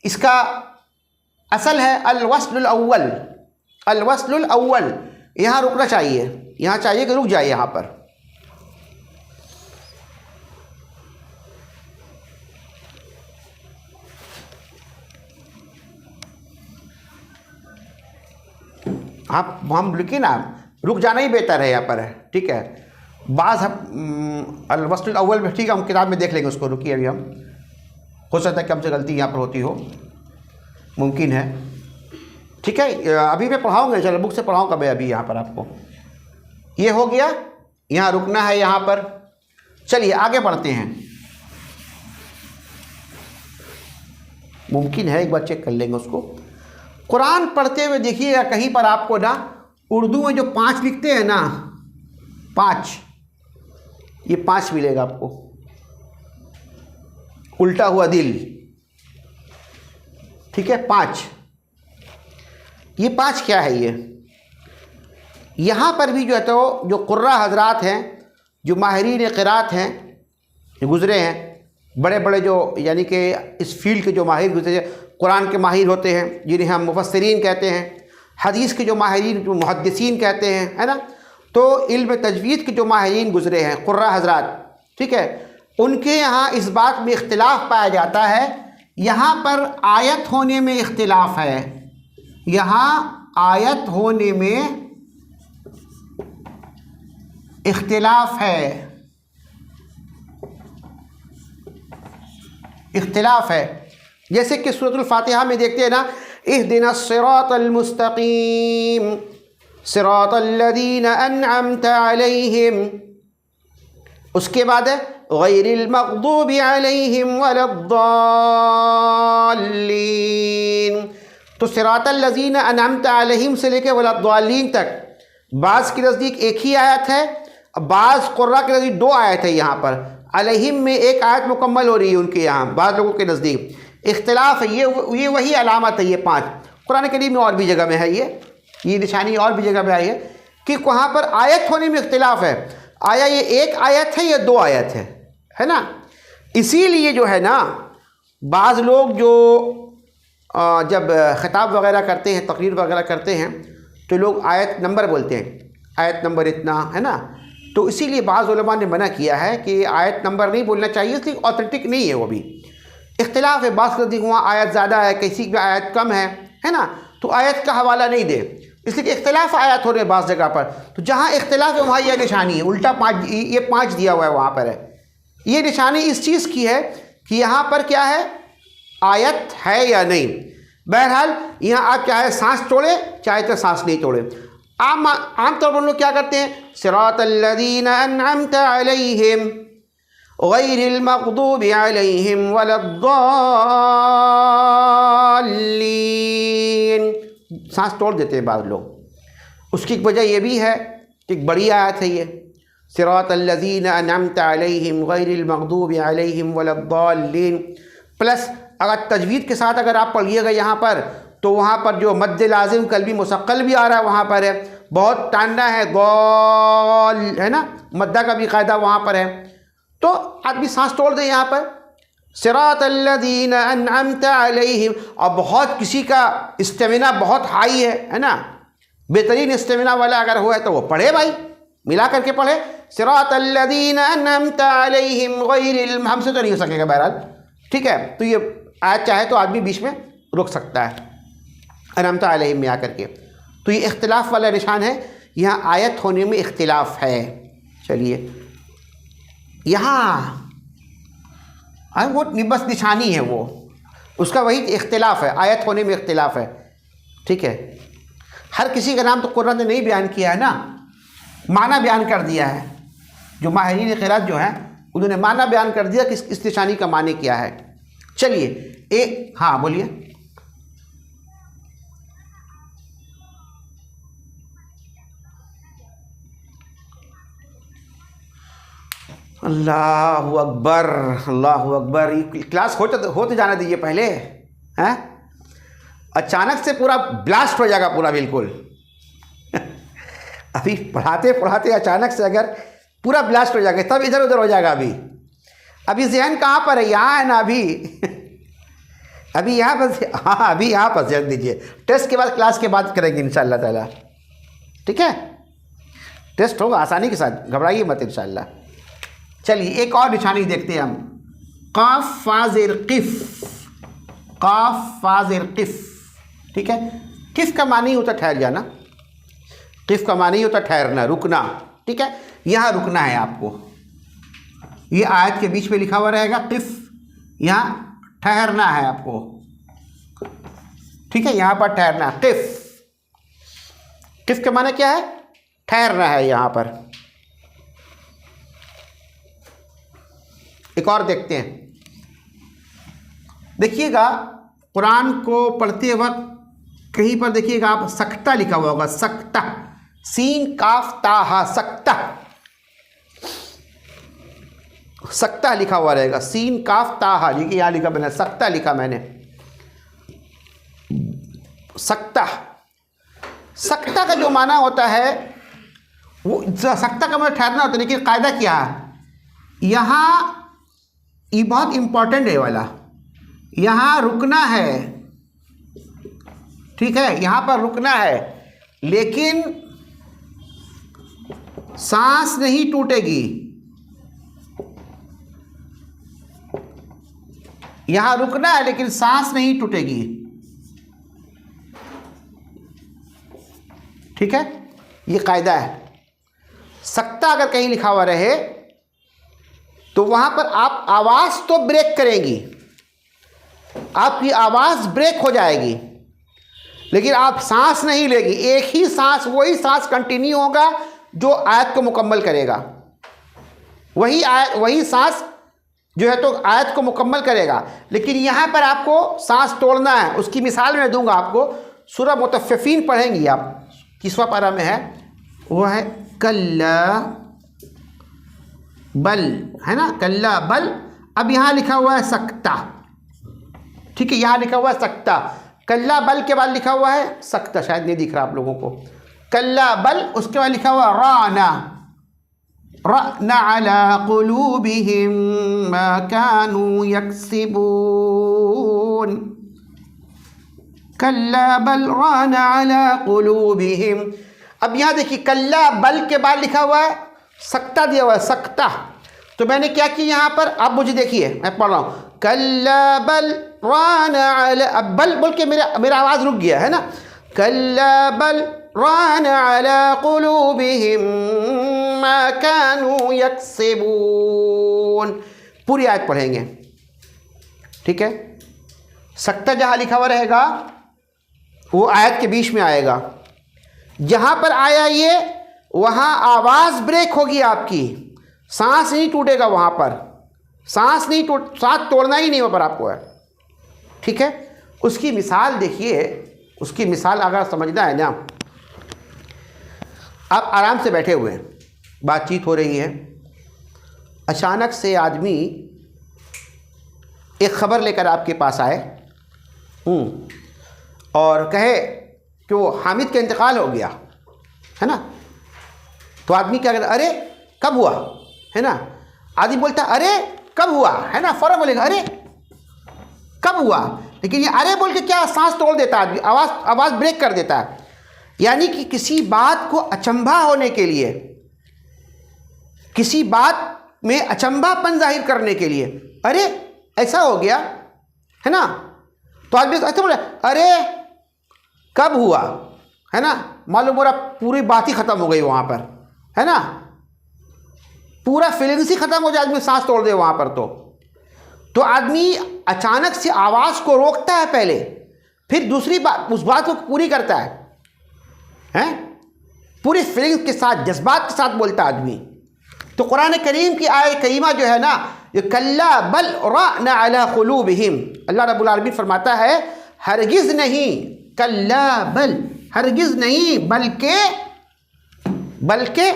S1: इसका असल है अल-वस्लुल अव्वल। अल-वस्लुल अव्वल, यहाँ रुकना चाहिए, यहाँ चाहिए कि रुक जाए यहाँ पर। आप हम लिखिए ना, रुक जाना ही बेहतर है यहाँ पर है, ठीक है। बाज़ हम अल-वस्लुल अव्वल में, ठीक है, हम किताब में देख लेंगे उसको। रुकिए अभी हम, हो सकता है कि हमसे गलती यहाँ पर होती हो, मुमकिन है, ठीक है। अभी मैं पढ़ाऊँगा, चलो बुक से पढ़ाऊँगा मैं अभी यहाँ पर आपको। ये हो गया, यहाँ रुकना है यहाँ पर। चलिए आगे बढ़ते हैं। मुमकिन है, एक बार चेक कर लेंगे उसको। कुरान पढ़ते हुए देखिएगा कहीं पर आपको ना उर्दू में जो 5 लिखते हैं ना, 5, ये 5 मिलेगा आपको। उल्टा हुआ दिल, ठीक है, 5। ये 5 क्या है? ये यहाँ पर भी जो है तो जो कुर्रा हजरात हैं, जो माहिरीन क़िरात हैं, जो गुज़रे हैं, बड़े बड़े जो यानी कि इस फील्ड के जो माहिर गुज़रे, कुरान के माहिर होते हैं, जिन्हें हम मुफस्सिरीन कहते हैं, हदीस के जो माहिरीन, जो मुहद्दिसीन कहते हैं, है ना। तो इल्म तजवीद के जो माहिरीन गुज़रे हैं, कुर्रा हजरात, ठीक है, उनके यहाँ इस बात में इख्तिलाफ़ पाया जाता है। यहाँ पर आयत होने में इख्तिलाफ़ है, यहाँ आयत होने में इख्तिलाफ़ है, इख्तिलाफ़ है। जैसे कि सूरतुल फातिहा में देखते हैं ना, इहदिनस सिरातल मुस्तकीम सिरातल लज़ीना अनअमत अलैहिम, उसके बाद है गैरिल मग़दूबि अलैहिम वलद्दाल्लीन। तो सिरातल लज़ीना अनअमत अलैहिम से लेकर वलद्दाल्लीन तक बाज़ के नज़दीक एक ही आयत है, बाज़ कुर्रा के नज़दीक 2 आयत है। यहाँ पर अलैहिम में 1 आयत मुकम्मल हो रही है उनके यहाँ, बाज़ लोगों के नज़दीक इख्तिलाफ़ है। ये वही अलामत है, ये 5 कुरान करीम में और भी जगह में है, ये निशानी और भी जगह में आई है कि वहाँ पर आयत होने में इख्तिलाफ़ है। आया ये 1 आयत है या 2 आयत है ना। इसीलिए जो है ना, बाज़ लोग जो जब ख़िताब वगैरह करते हैं, तकरीर वगैरह करते हैं, तो लोग आयत नंबर बोलते हैं, आयत नंबर इतना, है ना। तो इसीलिए बाज़ उलमा ने मना किया है कि आयत नंबर नहीं बोलना चाहिए, इसलिए ऑथेंटिक नहीं है वो भी। इख्तिलाफ़ है, बाज़ नज़दीक वहाँ आयत ज़्यादा है, किसी की आयत कम है ना, तो आयत का हवाला नहीं दे, इसलिए कि इख्तिलाफ़ आयत हो रहे हैं बाज़ जगह पर। तो जहाँ इख्तिलाफ़ है वहाँ यह निशानी है, उल्टा 5, ये 5 दिया हुआ है वहाँ पर है। ये निशानी इस चीज़ की है कि यहाँ पर क्या है, आयत है या नहीं। बहरहाल यहाँ आप चाहे सांस तोड़े चाहे तो सांस नहीं तोड़े। आम तौर पर लोग क्या करते हैं, सिरातल लज़ीना अनअमत अलैहिम गैरिल मग़दूबि अलैहिम वलद्दाल्लीन, सांस तोड़ देते हैं बाद लोग। उसकी एक वजह यह भी है कि एक बड़ी आयत है ये, सिरातल लज़ीना अनअमत अलैहिम गैरिल मग़दूबि अलैहिम वलद्दाल्लीन, प्लस अगर तजवीद के साथ अगर आप पढ़िएगा यहाँ पर, तो वहाँ पर जो मद्द लाजिम कल्बी मुसक्कल भी आ रहा है, वहाँ पर है, बहुत टांडा है, गौल है ना, मद्दा का भी कायदा वहाँ पर है। तो आदमी सांस तोड़ दे यहाँ पर, सिरातल लज़ीना अनअमत अलैहिम, और बहुत किसी का स्टेमिना बहुत हाई है ना, बेहतरीन स्टेमिना वाला अगर हुआ है तो वो पढ़े भाई, मिला करके पढ़े, सिरातल लज़ीना अनअमत अलैहिम गैरिल, हमसे तो नहीं हो सकेगा बहरहाल, ठीक है। तो ये आयत चाहे तो आदमी बीच में रुक सकता है अनअमत अलैहिम में आकर के। तो ये इख्तिलाफ़ वाला निशान है, यहाँ आयत होने में इख्तिलाफ़ है। चलिए यहाँ वो बस निशानी है, वो उसका वही इख्तिलाफ़ है, आयत होने में इख्तिलाफ़ है, ठीक है। हर किसी का नाम तो कुरान ने नहीं बयान किया है ना, माना बयान कर दिया है। जो माहिरीन क़िरात जो हैं उन्होंने माना बयान कर दिया कि इस निशानी का माने क्या है। चलिए हाँ बोलिए। अल्लाहु अकबर, अल्लाहु अकबर। ये क्लास होते जाना दीजिए पहले, हैं। अचानक से पूरा ब्लास्ट हो जाएगा पूरा, बिल्कुल अभी पढ़ाते पढ़ाते अचानक से अगर पूरा ब्लास्ट हो जाएगा, तब इधर उधर हो जाएगा। अभी जहन कहाँ पर है? यहाँ है ना अभी अभी यहाँ पर, हाँ अभी यहाँ पर जहन दीजिए। टेस्ट के बाद, क्लास के बाद करेंगे इंशाअल्लाह ताला, ठीक है? टेस्ट होगा आसानी के साथ, घबराइए मत इंशाअल्लाह। चलिए एक और निशानी देखते हैं हम। काफ फाजिर किफ, काफ फाजिर किफ, ठीक है? किफ का मानी होता ठहर जाना, किफ का मानी होता ठहरना, रुकना, ठीक है? यहाँ रुकना है आपको, ये आयत के बीच में लिखा हुआ रहेगा किफ, यहाँ ठहरना है आपको, ठीक है? यहाँ पर ठहरना, किफ, किफ का माना क्या है? ठहरना है यहाँ पर। एक और देखते हैं, देखिएगा कुरान को पढ़ते वक्त कहीं पर देखिएगा आप सक्ता लिखा हुआ होगा, सक्ता, सीन काफ ता हा, सक्ता, सक्ता लिखा हुआ रहेगा, सीन काफ ता हा, देखिए यहाँ लिखा मैंने, सक्ता लिखा मैंने, सक्ता। सक्ता का जो माना होता है वो, सक्ता का मतलब ठहरना होता है, लेकिन कायदा क्या है यहाँ, ये बहुत इंपॉर्टेंट है वाला, यहाँ रुकना है, ठीक है? यहाँ पर रुकना है, लेकिन सांस नहीं टूटेगी। यहाँ रुकना है लेकिन सांस नहीं टूटेगी, ठीक है? ये कायदा है। सक्ता अगर कहीं लिखा हुआ रहे तो वहां पर आप आवाज़ तो ब्रेक करेंगी, आपकी आवाज़ ब्रेक हो जाएगी, लेकिन आप सांस नहीं लेगी। एक ही सांस, वही सांस कंटिन्यू होगा जो आयत को मुकम्मल करेगा, वही सांस जो है तो आयत को मुकम्मल करेगा। लेकिन यहाँ पर आपको सांस तोड़ना है। उसकी मिसाल मैं दूंगा आपको, सूरह मुतफ़्फ़िफ़ीन पढ़ेंगी आप, 30वां पारा में है, वो है कल्ला बल, है ना, कल्ला बल। अब यहाँ लिखा हुआ है सक्ता, ठीक है? यहाँ लिखा हुआ है सक्ता, कल्ला बल के बाद लिखा हुआ है सक्ता, शायद नहीं दिख रहा आप लोगों को, कल्ला बल, उसके बाद लिखा हुआ राना, रअना अला कुलूबिहिम मा कानू यक्सिबून, कल्ला बल राना अला कुलूबिहिम। अब यहाँ देखिए कल्ला बल के बाद लिखा हुआ है सक्ता, दिया हुआ है सक्ता। तो मैंने क्या किया यहाँ पर, आप मुझे देखिए, मैं पढ़ रहा हूँ, कल्ला बल राना अला, अब बल बोल के मेरा आवाज़ रुक गया है ना, कल्ला बल राना अला कुलूबिहिम मा कानू यक्सिबून। पूरी आयत पढ़ेंगे, ठीक है? सक्ता जहाँ लिखा हुआ रहेगा वो आयत के बीच में आएगा, जहाँ पर आया ये वहाँ आवाज़ ब्रेक होगी आपकी, सांस नहीं टूटेगा वहाँ पर, सांस तोड़ना ही नहीं वहाँ पर आपको है, ठीक है? उसकी मिसाल देखिए, उसकी मिसाल अगर समझना है ना, आप आराम से बैठे हुए हैं, बातचीत हो रही है, अचानक से आदमी एक ख़बर लेकर आपके पास आए और कहे कि वो हामिद का इंतकाल हो गया, है ना? तो आदमी क्या कहता, अरे कब हुआ, है ना? आदमी बोलता अरे कब हुआ, है ना? फ़ौरन बोलेगा अरे कब हुआ, लेकिन ये अरे बोल के क्या सांस तोड़ देता है आदमी, आवाज़ ब्रेक कर देता है। यानी कि किसी बात को अचंभा होने के लिए, किसी बात में अचंभापन जाहिर करने के लिए, अरे ऐसा हो गया, है ना? तो आदमी ऐसे बोले अरे कब हुआ, है ना? मालूम हो रहा पूरी बात ही ख़त्म हो गई वहाँ पर, है ना? पूरा फीलिंग्स ही ख़त्म हो जाए, आदमी सांस तोड़ दे वहाँ पर। तो आदमी अचानक से आवाज़ को रोकता है पहले, फिर दूसरी बात, उस बात को पूरी करता है, हैं? पूरी फीलिंग्स के साथ, जज्बात के साथ बोलता है आदमी। तो कुरान करीम की आयत करीमा जो है ना, ये कल्ला बल राना अला कुलूबिहिम, अल्लाह रब्बुल आलमीन फरमाता है हरगिज़ नहीं, कल्ला बल, हरगिज़ नहीं, बल्कि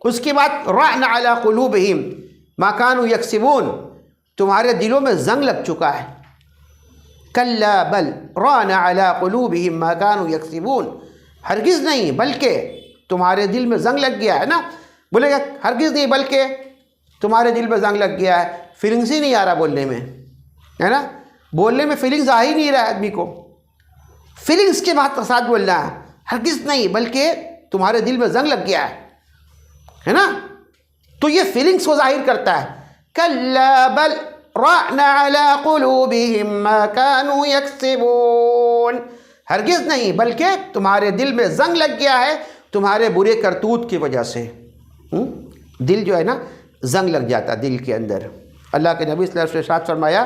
S1: उसके बाद राना अला कुलूबिहिम मा कानू यक्सिबून, तुम्हारे दिलों में जंग लग चुका है। कल्ला बल राना अला कुलूबिहिम मा कानू यक्सिबून, हरगिज़ नहीं बल्कि तुम्हारे दिल में जंग लग गया है ना। बोलेगा हरगिज़ नहीं बल्कि तुम्हारे दिल में जंग लग गया है, फीलिंग्स ही नहीं आ रहा बोलने में, है ना, बोलने में फीलिंग्स आ ही नहीं रहा आदमी को। फीलिंग्स के बाद साथ बोलना है, हरगिज़ नहीं, बल्कि तुम्हारे दिल में जंग लग गया है ना, तो ये फीलिंग्स को जाहिर करता है। कल्ला बल राना अला कुलूबिहिम मा कानू यक्सिबून, हरगिज़ नहीं, बल्कि तुम्हारे दिल में जंग लग गया है तुम्हारे बुरे करतूत की वजह से। दिल जो है ना, जंग लग जाता है दिल के अंदर। अल्लाह के नबी सल्लल्लाहु अलैहि वसल्लम ने फरमाया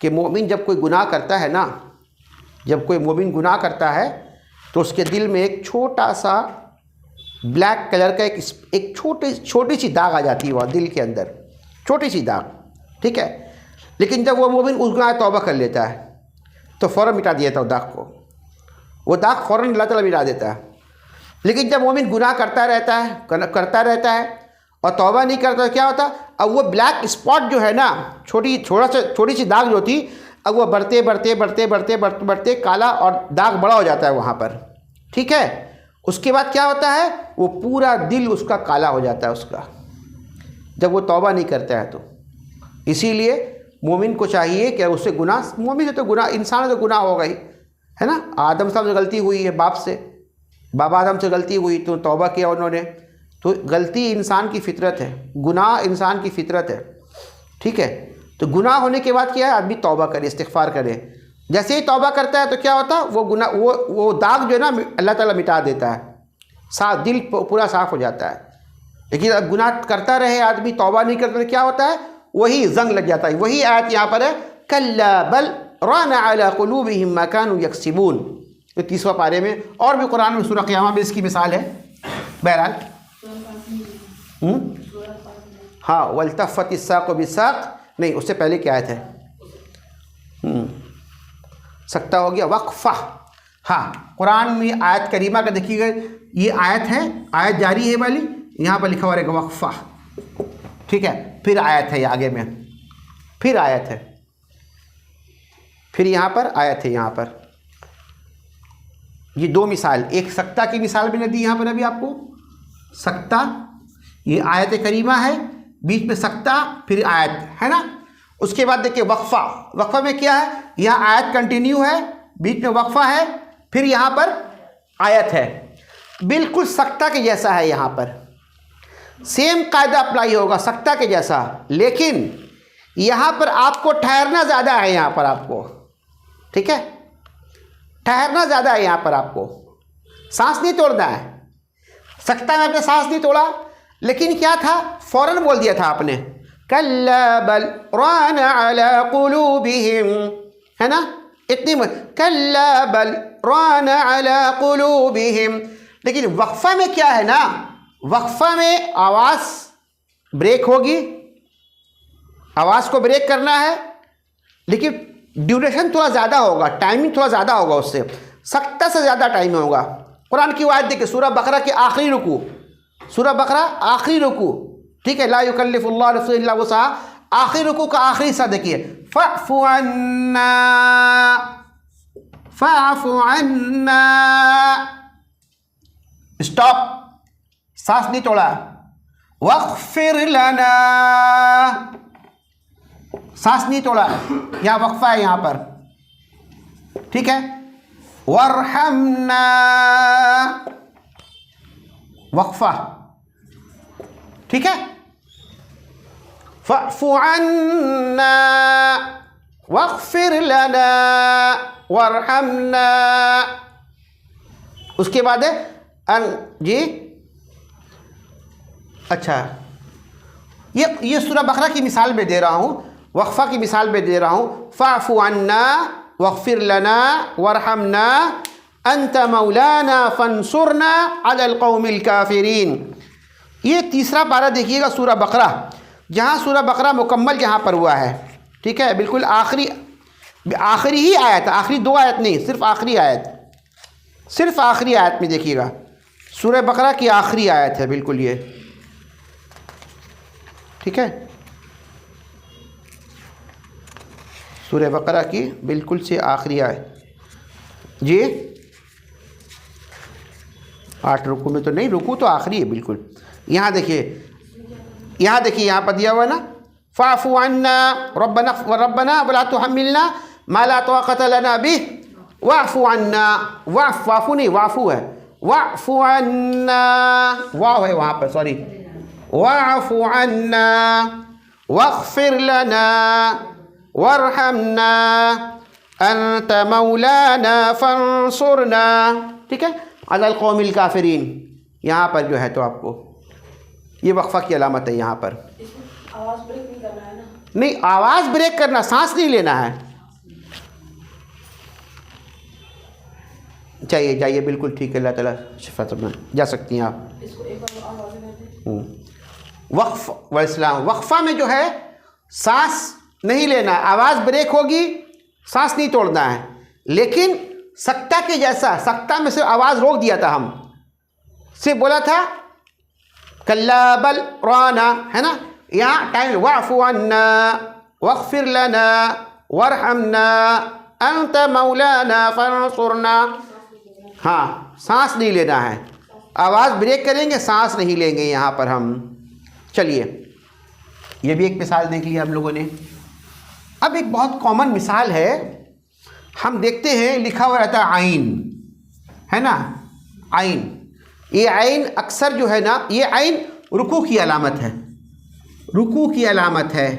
S1: कि मोमिन जब कोई गुनाह करता है ना, जब कोई मोमिन गुनाह करता है तो उसके दिल में एक छोटा सा ब्लैक कलर का एक छोटी सी दाग आ जाती है वह दिल के अंदर, छोटी सी दाग, ठीक है। लेकिन जब वो मोमिन उस गुनाह तौबा कर लेता है तो फ़ौरन मिटा दिया था उस दाग को, वो दाग फ़ौरन अल्लाह ताला मिटा देता है। लेकिन जब मोमिन गुनाह करता रहता है और तौबा नहीं करता तो क्या होता, अब वो ब्लैक स्पॉट जो है ना, छोटी सी दाग जो थी, अब वो बढ़ते काला और दाग बड़ा हो जाता है वहाँ पर, ठीक है। उसके बाद क्या होता है, वो पूरा दिल उसका काला हो जाता है उसका, जब वो तौबा नहीं करता है तो। इसीलिए मोमिन को चाहिए कि उससे गुनाह, मोमिन से तो गुनाह, इंसान से तो गुनाह होगा ही, है ना। आदम साहब से गलती हुई है, बाबा आदम से गलती हुई तो तौबा किया उन्होंने, तो गलती इंसान की फितरत है, गुनाह इंसान की फितरत है, ठीक है। तो गुनाह होने के बाद क्या है, आदमी तौबा करे, इस्तिग़फ़ार करे। जैसे ही तौबा करता है तो क्या होता है, वो गुनाह, वो दाग जो है ना अल्लाह ताला मिटा देता है, साफ दिल पूरा साफ़ हो जाता है। लेकिन अब गुनाह करता रहे आदमी, तौबा नहीं करता तो क्या होता है, वही जंग लग जाता है। वही आयत यहाँ पर है, कल्ला बल राना अला कुलूबिहिम मा कानू यक्सिबून, तो 30वां पारे में। और भी कुरान में सूरह क़ियामा में इसकी मिसाल है। बहरहाल हाँ, वल्तफ़्फ़तिस साक़ु बिस्साक़, नहीं उससे पहले क्या आयत है, सकता हो गया वक्फ़ा। हाँ, कुरान में आयत करीमा का देखिएगा, ये आयत है, आयत जारी है वाली, यहाँ पर लिखा हुआ रहेगा वक्फ़ा, ठीक है। फिर आयत है आगे में, फिर आयत है, फिर यहाँ पर आयत है, यहाँ पर ये दो मिसाल, एक सकता की मिसाल भी दी यहाँ पर अभी आपको, सकता, ये आयत करीमा है, बीच में सकता, फिर आयत है ना। उसके बाद देखिए वक्फ़ा, वक्फ़ा में क्या है, यहाँ आयत कंटिन्यू है, बीच में वक्फ़ा है, फिर यहाँ पर आयत है, बिल्कुल सकता के जैसा है। यहाँ पर सेम कायदा अप्लाई होगा सकता के जैसा, लेकिन यहाँ पर आपको ठहरना ज़्यादा है, यहाँ पर आपको, ठीक है, ठहरना ज़्यादा है, यहाँ पर आपको सांस नहीं तोड़ना है। सकता में आपने सांस नहीं तोड़ा, लेकिन क्या था, फ़ौरन बोल दिया था आपने, कल्ला बल राना अला कुलूबिहिम, है ना, इतनी कल्ला बल राना अला कुलूबिहिम। लेकिन वक्फ़ा में क्या है ना, वक्फ़ा में आवाज़ ब्रेक होगी, आवाज़ को ब्रेक करना है, लेकिन ड्यूरेशन थोड़ा ज़्यादा होगा, टाइमिंग थोड़ा ज़्यादा होगा, उससे सकता से ज़्यादा टाइम होगा। कुरान की आयत देखिए, सूरह बकरा के आखिरी रुकू, सूरह बकरा आखिरी रुकू, ठीक है, ला युकल्लिफुल्लाहु नफ्सन इल्ला वुसअहा, आखिरी रुकू का आखिरी हिस्सा देखिए, फ़अफ़ु अन्ना, फ़अफ़ु अन्ना, स्टॉप, सांस नहीं तोड़ा। वग़फ़िर लना, सांस नहीं तोड़ा, यहाँ वक्फ़ा है यहाँ पर, ठीक है। वरहमना, वक्फ़ा, ठीक है। फ़अफ़ु अन्ना वग़फ़िर लना वरहमना, उसके बाद है जी, अच्छा, ये सूरह बकरा की मिसाल में दे रहा हूँ, वक्फ़ा की मिसाल में दे रहा हूँ। फ़अफ़ु अन्ना वग़फ़िर लना वरहमना अंत मौलाना फ़ंसुरना अलल क़ौमिल काफ़िरीन। ये तीसरा पारा देखिएगा सूरह बकरा, जहाँ सूरह बकरा मुकम्मल जहाँ पर हुआ है, ठीक है, बिल्कुल आखिरी ही आयत, आखिरी दो आयत नहीं, सिर्फ आखिरी आयत, सिर्फ आखिरी आयत में देखिएगा, सूरह बकरा की आखिरी आयत है बिल्कुल ये, ठीक है, सूरह बकरा की बिल्कुल से आखिरी आयत जी। 8 रुकू में तो नहीं, रुकू तो आखिरी है बिल्कुल। यहाँ देखिए, यहाँ देखिए, यहाँ पर दिया हुआ है ना, फ़ाफ़ु अन्ना रब्बना वला तुहम्मिलना मा ला ताक़त लना बिह वाफ़ु अन्ना। वाफ़ु नहीं, वाफ़ु है, वाफ़ु अन्ना, वाव है वहाँ पर, सॉरी, वाफ़ु अन्ना वग़फ़िर लना वरहमना अंत मौलाना फंसुरना। ठीक है, अलल कौमिल काफिरीन। यहाँ पर जो है तो आपको ये वक्फ़ा की अलामत है। यहाँ पर
S2: आवाज़ ब्रेक नहीं करना है ना?
S1: नहीं, आवाज़ ब्रेक करना, सांस नहीं लेना है। चाहिए जाइए, बिल्कुल ठीक है, अल्लाह ताला शिफा में जा सकती हैं आप।
S2: इसको एक बार आवाज़ देते।
S1: वक्फ़ व इस्लाम, वक्फ़ा में जो है सांस नहीं लेना, आवाज़ ब्रेक होगी, सांस नहीं तोड़ना है। लेकिन सक्ता के जैसा, सक्ता में से आवाज़ रोक दिया था, हम से बोला था कल्ला बल राना, है ना। यहाँ टाइम वाफ़ु अन्ना वग़फ़िर लना वरहमना अंत मौलाना फंसुरना। हाँ, सांस नहीं लेना है, आवाज़ ब्रेक करेंगे, सांस नहीं लेंगे यहाँ पर हम। चलिए, ये भी एक मिसाल देख ली हम लोगों ने। अब एक बहुत कॉमन मिसाल है, हम देखते हैं लिखा हुआ रहता है आइन, है ना, आइन। ये आइन अक्सर जो है ना, ये आइन रुकू की अलामत है, रुकू की अलामत है,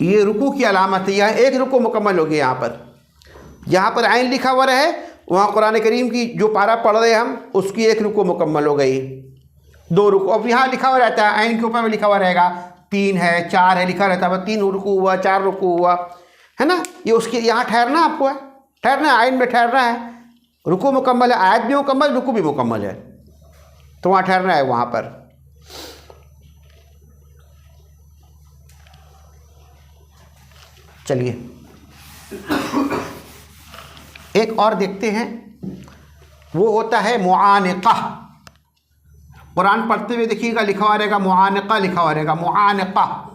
S1: ये रुकू की अलामत है। यह एक रुकू मुकम्मल हो गया। यहाँ पर जहाँ पर आइन लिखा हुआ है वहाँ कुरान करीम की जो पारा पढ़ रहे हम, उसकी एक रुकू मुकम्मल हो गई, 2 रुकू। अब यहाँ लिखा हुआ रहता है, आइन के ऊपर में लिखा हुआ रहेगा 3 है, 4 है, लिखा रहता है 3 रुकू हुआ, 4 रुकू हुआ, है ना। ये उसके यहाँ ठहरना आपको है, ठहरना है, आइन में ठहरना है। रुकू मुकम्मल है, आयत भी मुकम्मल, रुकू भी मुकम्मल है, तो वहाँ ठहरना है वहाँ पर। चलिए एक और देखते हैं, वो होता है मुआनिका। कुरान पढ़ते हुए देखिएगा, लिखा हुआ रहेगा मुआनिका, लिखा हुआ रहेगा मुआनिका।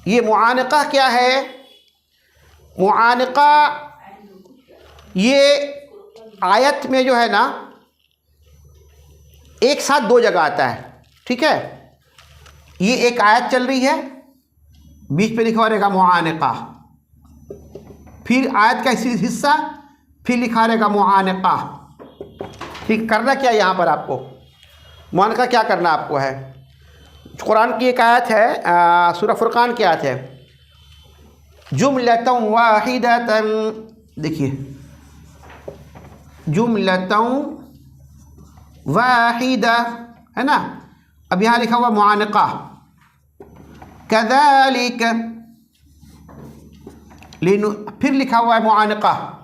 S1: ये मुआनिका क्या है? मुआनिका ये आयत में जो है ना, एक साथ 2 जगह आता है। ठीक है, ये एक आयत चल रही है, बीच पे लिखा हुआ रहेगा मुआनिका, फिर आयत का हिस्सा, फिर लिखा रहेगा मुआनिका। ठीक, करना क्या यहाँ पर आपको, मुआनिका क्या करना आपको है? कुरान की एक आयत है, सूरह फुरकान की आयत है, जुमलतन वाहिदतन, देखिए जुमलतन वाहिदा, है ना। अब यहाँ लिखा हुआ मुआनिका, कज़ालिक, फिर लिखा हुआ है मुआनिका,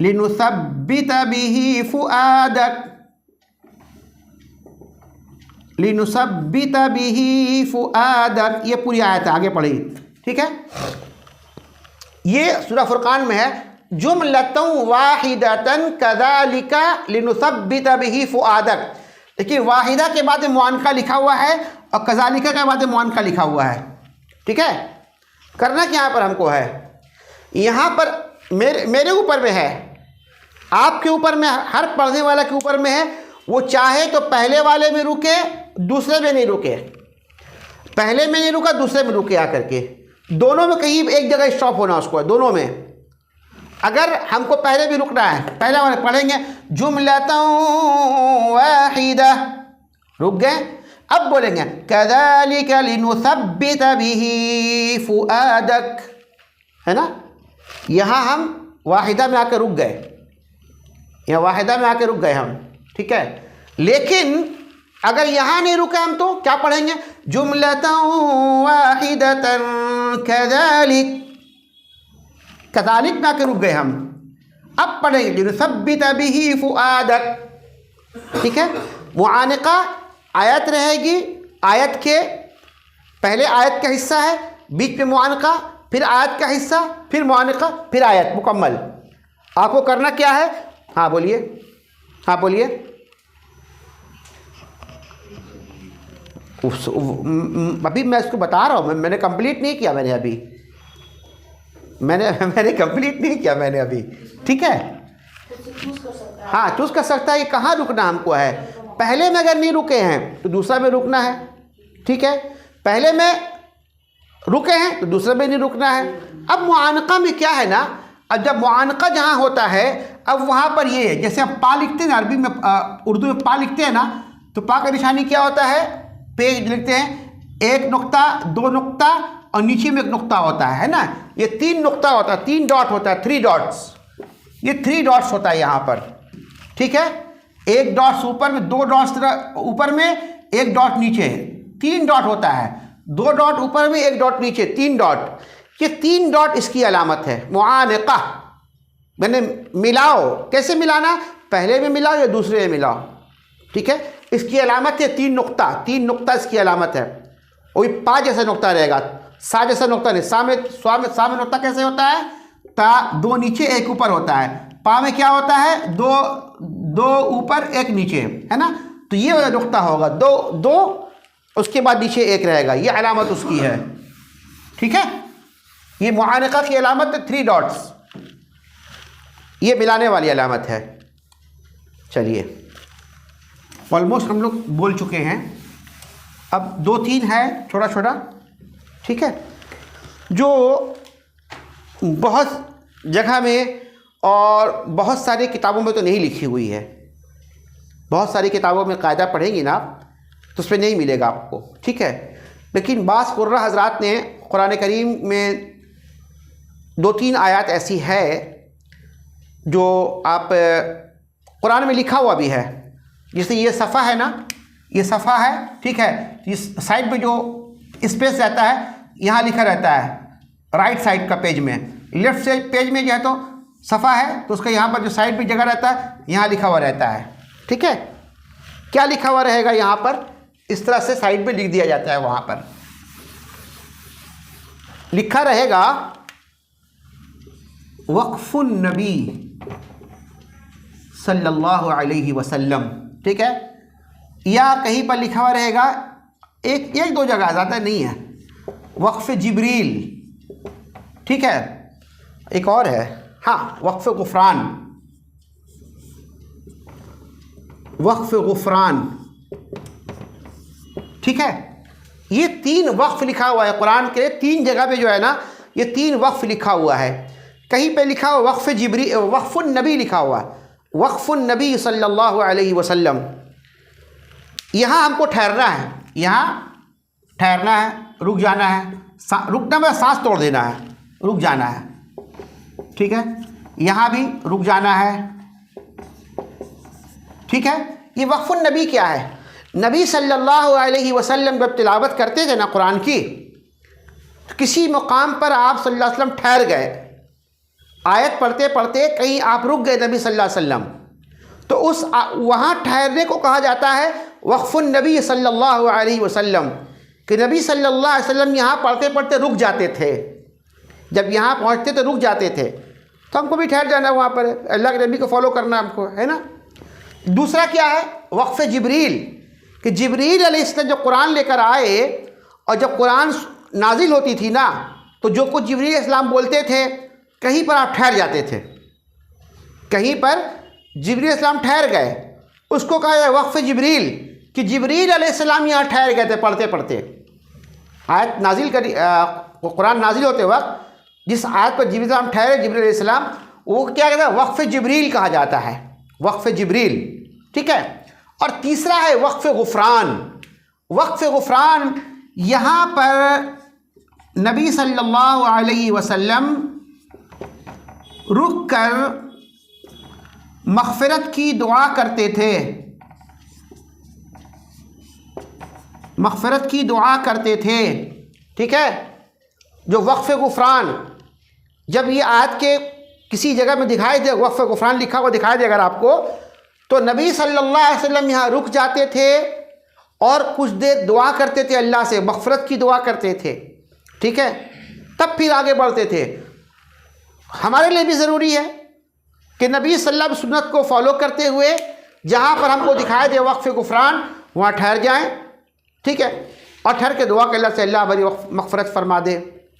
S1: लिनुसब्बित बिही फुआदक, लिनुसब्बित बिही फुआदक। ये पूरी आयत है, आगे पढ़ी। ठीक है, ये सूरह फुरकान में है, जुमलतन वाहिदतन कज़ालिका लिनुसब्बित बिही फुआदक। देखिए, वाहिदा के बाद मुआनिका लिखा हुआ है और कज़ालिका के बाद मुआनिका लिखा हुआ है। ठीक है, करना क्या यहाँ पर हमको है? यहाँ पर मेरे ऊपर में है, आपके ऊपर में, हर पढ़ने वाला के ऊपर में है। वो चाहे तो पहले वाले में रुके, दूसरे में नहीं रुके, पहले में नहीं रुका, दूसरे में रुके आकर के, दोनों में कहीं एक जगह स्टॉप होना उसको है, दोनों में। अगर हमको पहले भी रुकना है, पहले वाले पढ़ेंगे जुमलतन वाहिदा, रुक गए, अब बोलेंगे कज़ालिका लिनुसब्बित बिही फुआदक, है ना। यहाँ हम वाहिदा में आकर रुक गए, यहाँ वाहिदा में आकर रुक गए हम। ठीक है, लेकिन अगर यहाँ नहीं रुके हम तो क्या पढ़ेंगे? जुमलतन वाहिदतन कज़ालिक, कज़ालिक में आकर रुक गए हम। अब पढ़ेंगे लिनुसब्बित बिही फुआदक। ठीक है, मुआनिका आयत रहेगी, आयत के पहले आयत का हिस्सा है, बीच में मुआनिका, फिर आयत का हिस्सा, फिर मुआनिका, फिर आयत मुकम्मल। आपको करना क्या है? हाँ बोलिए, हाँ बोलिए। अभी मैं इसको बता रहा हूँ, मैंने कंप्लीट नहीं किया, मैंने कंप्लीट नहीं किया मैंने अभी। ठीक है, हाँ चूज़ कर सकता है कि कहाँ रुकना हमको है। पहले में अगर नहीं रुके हैं तो दूसरा में रुकना है, ठीक है। पहले में रुके हैं तो दूसरे में नहीं रुकना है। अब मुआनका में क्या है ना, अब जब मुआनका जहाँ होता है अब वहाँ पर ये है, जैसे हम पा लिखते हैं ना अरबी में, उर्दू में पा लिखते हैं ना, तो पा का निशानी क्या होता है, पेज लिखते हैं, एक नुक्ता, दो नुक्ता और नीचे में एक नुक्ता होता है ना, ये तीन नुक्ता होता है, तीन डॉट होता है, 3 डॉट्स, ये 3 डॉट्स होता है यहाँ पर, ठीक है। एक डॉट्स ऊपर में, 2 डॉट्स ऊपर में, 1 डॉट नीचे, 3 डॉट होता है, 2 डॉट ऊपर में, 1 डॉट नीचे, 3 डॉट। ये 3 डॉट इसकी अलामत है मुआनका। मैंने मिलाओ, कैसे मिलाना, पहले में मिलाओ या दूसरे में मिलाओ, ठीक है। इसकी अलामत है 3 नुक्ता, 3 नुक्ता इसकी अलामत है। वही पा जैसा नुक्ता रहेगा, सा जैसा नुक्ता नहीं, सा में नुक्ता कैसे होता है, ता 2 नीचे 1 ऊपर होता है। पा में क्या होता है, 2 ऊपर 1 नीचे, है ना। तो ये वाला नुक्ता होगा, 2 उसके बाद नीचे 1 रहेगा, ये अलामत उसकी है, ठीक है। ये मुआनका की अलामत है 3 डॉट्स, ये मिलाने वाली अलामत है। चलिए ऑलमोस्ट हम लोग बोल चुके हैं, अब 2-3 है छोटा छोटा, ठीक है, जो बहुत जगह में और बहुत सारी किताबों में तो नहीं लिखी हुई है। बहुत सारी किताबों में कायदा पढ़ेंगी ना आप तो उसमें नहीं मिलेगा आपको, ठीक है। लेकिन बास कुर्रा हजरात ने कुरान करीम में 2-3 आयत ऐसी है जो आप कुरान में लिखा हुआ भी है। जैसे ये सफ़ा है ना, ये सफ़ा है, ठीक है, इस साइड पे जो स्पेस रहता है यहाँ लिखा रहता है राइट साइड का पेज में, लेफ्ट साइड पेज में जो है तो सफ़ा है तो उसका यहाँ पर जो साइड पे जगह रहता है यहाँ लिखा हुआ रहता है, ठीक है। क्या लिखा हुआ रहेगा यहाँ पर, इस तरह से साइड पे लिख दिया जाता है, वहाँ पर लिखा रहेगा वक्फुन नबी सल्लल्लाहु अलैहि वसल्लम, ठीक है। या कहीं पर लिखा हुआ रहेगा, एक 2 जगह, ज़्यादा नहीं है, वक्फ जिब्रील, ठीक है। एक और है, हाँ, वक्फ गुफरान, वक्फ गुफरान, ठीक है। ये 3 वक्फ लिखा हुआ है कुरान के 3 जगह पे जो है ना, ये 3 वक्फ लिखा हुआ है। कहीं पे लिखा हुआ वक्फ जिब्रील, वक्फुन नबी लिखा हुआ, वक्फुन नबी सल्लल्लाहु अलैहि वसल्लम। यहाँ हमको ठहरना है, यहाँ ठहरना है, रुक जाना है, रुकना में सांस तोड़ देना है, रुक जाना है, ठीक है। यहाँ भी रुक जाना है, ठीक है। ये वक्फुन नबी क्या है, नबी सल्लल्लाहु अलैहि वसल्लम जब तिलावत करते थे ना कुरान की, तो किसी मुकाम पर आप सल्लल्लाहु अलैहि वसल्लम ठहर गए, आयत पढ़ते पढ़ते कहीं आप रुक गए नबी सल्लल्लाहु अलैहि वसल्लम, तो उस वहाँ ठहरने को कहा जाता है वक्फुन नबी सल्लल्लाहु अलैहि वसल्लम, कि नबी सल्लल्लाहु अलैहि वसल्लम यहाँ पढ़ते पढ़ते रुक जाते थे, जब यहाँ पहुँचते तो रुक जाते थे। तो हमको भी ठहर जाना वहाँ पर, अल्लाह के नबी को फॉलो करना हमको, है ना। दूसरा क्या है, वक्फ जिब्रील, कि जिब्रील अलैहिस्सलाम जब कुरान लेकर आए और जब कुरान नाजिल होती थी ना, तो जो कुछ जिब्रील अलैहिस्सलाम बोलते थे कहीं पर आप ठहर जाते थे, कहीं पर जिब्रील अलैहिस्सलाम ठहर गए, उसको कहा जाए वक्फ जिब्रील, कि जिब्रील अलैहिस्सलाम यहाँ ठहर गए थे पढ़ते पढ़ते। आयत नाजिल करी, कुरान नाजिल होते वक्त जिस आयत पर जिब्रील अलैहिस्सलाम ठहरे, जिब्रील अलैहिस्सलाम, वो क्या कहता है, वक्फ जिब्रील कहा जाता है, वक्फ जिब्रील, ठीक है। और तीसरा है वक्फ गुफरान। वक्फ गुफरान, यहाँ पर नबी सल्लल्लाहु अलैहि वसल्लम रुक कर मग़फ़िरत की दुआ करते थे, मग़फ़िरत की दुआ करते थे, ठीक है। जो वक्फ गुफरान, जब ये आयत के किसी जगह में दिखाई दे, वक्फ गुफरान लिखा हुआ दिखाई दे अगर आपको, तो नबी सल्लल्लाहु अलैहि वसल्लम यहाँ रुक जाते थे और कुछ देर दुआ करते थे, अल्लाह से मग़फ़िरत की दुआ करते थे, ठीक है। तब फिर आगे बढ़ते थे। हमारे लिए भी ज़रूरी है कि नबी सल्लल्लाहु अलैहि वसल्लम सुन्नत को फॉलो करते हुए जहाँ पर हमको दिखाई दे वक्फ गुफरान, वहाँ ठहर जाएं, ठीक है। और ठहर के दुआ कर अल्लाह से, अल्लाह हमारी मग़फ़िरत फरमा दे,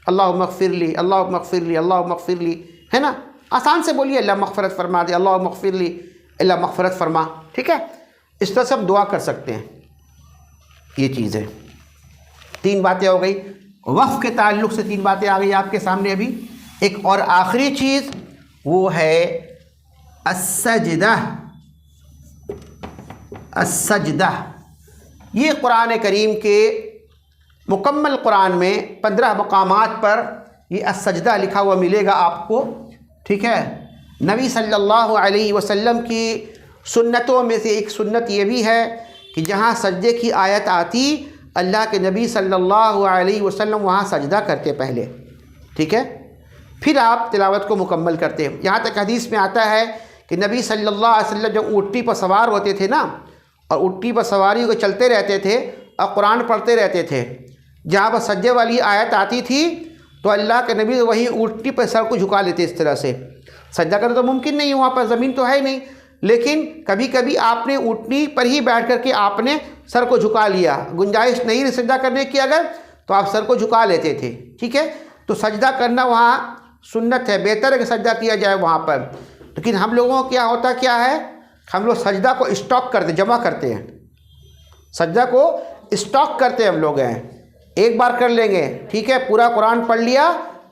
S1: अल्लाह मग़फ़िरली, अल्लाह मग़फ़िरली, अल्लाह मग़फ़िरली, है ना। आसान से बोलिए, अल्लाह मग़फ़िरत फरमा दे, अल्लाह मग़फ़िरली, अल्लाह मग़फ़िरत फरमा। ठीक है, इस तरह से हम दुआ कर सकते हैं। ये चीज़ है, 3 बातें हो गई। वक़्फ़ के ताल्लुक़ से 3 बातें आ गई आपके सामने। अभी एक और आखिरी चीज़ वो है अस्सजदा। अस्सजदा ये कुरान करीम के मुकम्मल कुरान में 15 मकामात पर ये अस्सजदा लिखा हुआ मिलेगा आपको। ठीक है, नबी सल्लल्लाहु अलैहि वसल्लम की सुन्नतों में से एक सुन्नत ये भी है कि जहाँ सजदे की आयत आती, अल्लाह के नबी सल्लल्लाहु अलैहि वसल्लम वहाँ सजदा करते पहले। ठीक है, फिर आप तिलावत को मुकम्मल करते हैं। यहाँ तक हदीस में आता है कि नबी सल्लल्लाहु अलैहि वसल्लम जब ऊँटनी पर सवार होते थे ना, और ऊँटनी पर सवारी को चलते रहते थे और कुरान पढ़ते रहते थे, जहाँ पर सजदे वाली आयत आती थी तो अल्लाह के नबी वहीं ऊँटनी पर सर को झुका लेते। इस तरह से सजदा करना तो मुमकिन नहीं, वहाँ पर ज़मीन तो है ही नहीं, लेकिन कभी कभी आपने ऊँटनी पर ही बैठ करके आपने सर को झुका लिया, गुंजाइश नहीं सजदा करने की अगर, तो आप सर को झुका लेते थे। ठीक है, तो सजदा करना वहाँ सुन्नत है, बेहतर है कि सजदा किया जाए वहाँ पर। लेकिन हम लोगों को क्या होता क्या है, हम लोग सजदा को स्टॉक करते, जमा करते हैं, सजदा को स्टॉक करते हम लोग हैं। एक बार कर लेंगे, ठीक है, पूरा कुरान पढ़ लिया,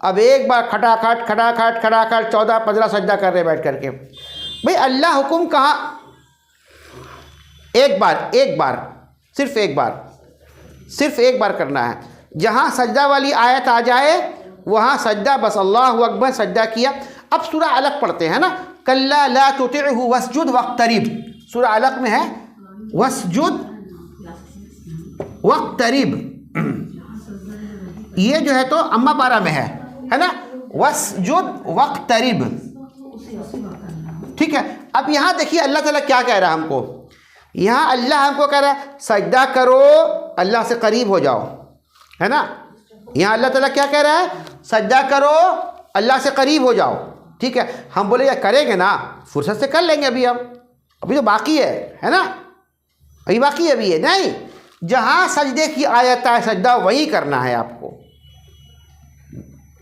S1: अब एक बार खटाखट खटाखट खटाखट 14-15 सजदा कर रहे बैठ करके। भाई अल्लाह हुक्म कहाँ, एक बार सिर्फ एक बार करना है। जहाँ सजदा वाली आयत आ जाए वहाँ सजदा, बस अल्लाहु अकबर, सजदा किया। अब सूरा अलग पढ़ते हैं ना, कल्ला ला तुतिअहु वस्जुद वक्तरिब, सूरा अलग में है वस्जुद वक्तरिब, ये जो है तो अम्मा पारा में है ना, वस्जुद वक्तरिब। ठीक है, अब यहाँ देखिए अल्लाह ताला क्या कह रहा है हमको। यहाँ अल्लाह हमको कह रहा है सजदा करो, अल्लाह से करीब हो जाओ, है ना। यहाँ अल्लाह ताला क्या कह रहा है, सजदा करो, अल्लाह से करीब हो जाओ। ठीक है, हम बोले यार करेंगे ना, फुर्सत से कर लेंगे, अभी तो बाकी है ना, अभी बाकी है, अभी है नहीं। जहाँ सजदे की आयत है सजदा वही करना है आपको,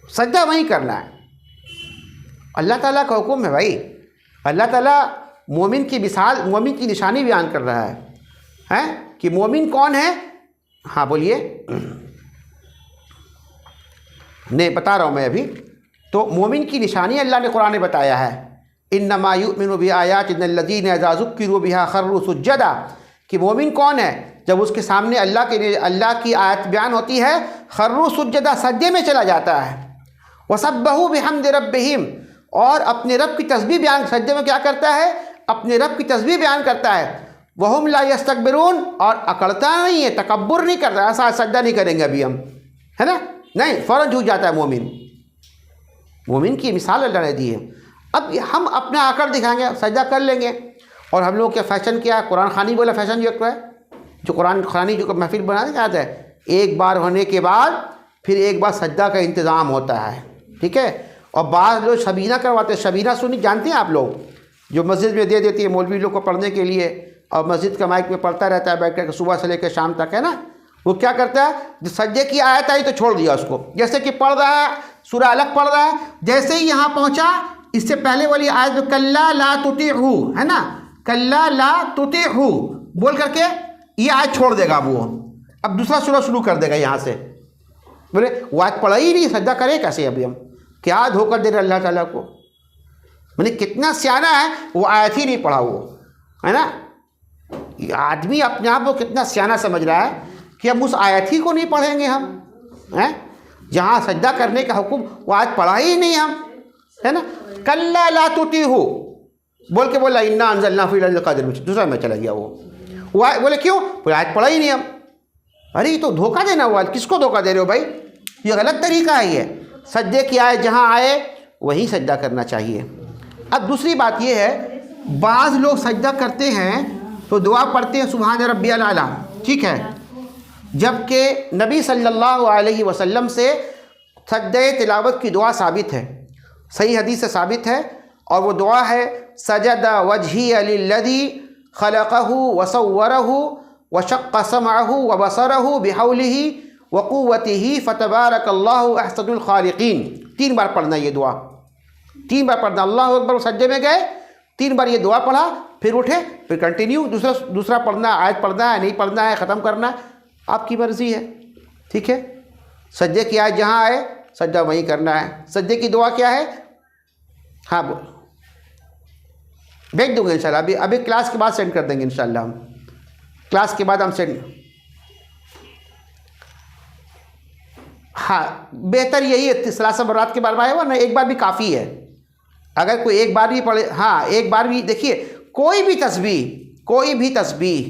S1: सजदा वही करना है। अल्लाह ताला का हुक्म है भाई। अल्लाह ताला मोमिन की मिसाल, मोमिन की निशानी बयान कर रहा है कि मोमिन कौन है। हाँ बोलिए, नहीं बता रहा हूँ मैं अभी। तो मोमिन की निशानी अल्लाह ने कुरान में बताया है, इन्नमा युमिनु बिआयातिल्लज़ीना इज़ा ज़ुक्किरू बिहा खर्रू सुज्जदा, कि मोमिन कौन है, जब उसके सामने अल्लाह की आयत बयान होती है, खर्रू सुज्जदा, सज्जे में चला जाता है। वसब्बहू बिहम्दि रब्बिहिम, और अपने रब की तस्बीह बयान, सज्जे में क्या करता है, अपने रब की तस्बीह बयान करता है। वहुम ला यस्तकबिरून, और अकड़ता नहीं है, तकब्बुर नहीं करता, ऐसा सज्जा नहीं करेंगे अभी हम, है ना, नहीं, फ़ौरन झुक जाता है मोमिन। मोमिन की मिसाल अल्लाह ने दी है। अब हम अपना आकर दिखाएंगे, सजदा कर लेंगे। और हम लोग के फैशन क्या है, कुरान खानी बोला फैशन जो है, जो कुरान खानी जो महफिल बनाने का आता है, एक बार होने के बाद फिर एक बार सजदा का इंतज़ाम होता है। ठीक है, और बाद लोग शबीना करवाते हैं। शबीना सुन्नी जानते हैं आप लोग, जो मस्जिद में दे देती है मौलवी लोग को पढ़ने के लिए, और मस्जिद का माइक में पढ़ता रहता है बैठ कर सुबह से लेकर शाम तक, है ना। वो क्या करता है, जो सज्जे की आयत आई तो छोड़ दिया उसको, जैसे कि पढ़ रहा है, सूरा अलग पढ़ रहा है, जैसे ही यहाँ पहुँचा, इससे पहले वाली आयत जो कल्ला ला तुतिअहू है ना, कल्ला ला तुतिअहू बोल करके ये आयत छोड़ देगा वो, अब दूसरा सूरा शुरू कर देगा यहाँ से। बोले वो आयत पढ़ा ही नहीं, सज्जा करे कैसे अभी हम, क्या धोखा दे रहे अल्लाह ताला को। मैंने कितना सियाना है, वो आयत ही नहीं पढ़ा वो, है ना। आदमी अपने आप को कितना सियाना समझ रहा है कि हम उस आयत ही को नहीं पढ़ेंगे हम, हैं, जहाँ सजदा करने का हुक्म वो आयत पढ़ा ही नहीं हम, है ना। कल्ला ला तुतिअहू बोल के बोला इन्ना अंज़लनाहु फ़ी लैलतिल क़द्र, दूसरा में चला गया वो बोले क्यों, बोले आयत पढ़ा ही नहीं हम। अरे ये तो धोखा देना हुआ, किसको धोखा दे रहे हो भाई, ये गलत तरीका है। ये सजदे की आयत जहाँ आए वहीं सजदा करना चाहिए। अब दूसरी बात ये है, बाज़ लोग सजदा करते हैं तो दुआ पढ़ते हैं सुभान रब्बियल आला, ठीक है, जबकि नबी सल्लल्लाहु अलैहि वसल्लम से सजदे तिलावत की दुआ साबित है, सही हदीस से साबित है। और वो दुआ है सजदा वजही लिल्लज़ी खलक़हु वसव्वरहु वशक़्क़ समअहु वबसरहु बिहौलिही वक़ुव्वतिही फ़तबारकल्लाहु अहसनुल ख़ालिक़ीन। 3 बार पढ़ना ये दुआ, 3 बार पढ़ना। अल्लाहु अकबर, सज्जे में गए 3 बार ये दुआ पढ़ा, फिर उठे, फिर कंटिन्यू दूसरा पढ़ना, आयत पढ़ना है, नहीं पढ़ना है, ख़त्म करना, आपकी मर्ज़ी है। ठीक है। सज्जे की आयत जहाँ आए सज्जा वहीं करना है। सज्जे की दुआ क्या है? हाँ भेज दूँगा इंशाल्लाह, अभी क्लास के बाद सेंड कर देंगे इंशाल्लाह। हम क्लास के बाद हम सेंड, हाँ बेहतर यही है, सलासा मर्रात के बारे में आया हुआ ना, एक बार भी काफ़ी है। अगर कोई एक बार भी पढ़े, हाँ एक बार भी, देखिए कोई भी तस्बीह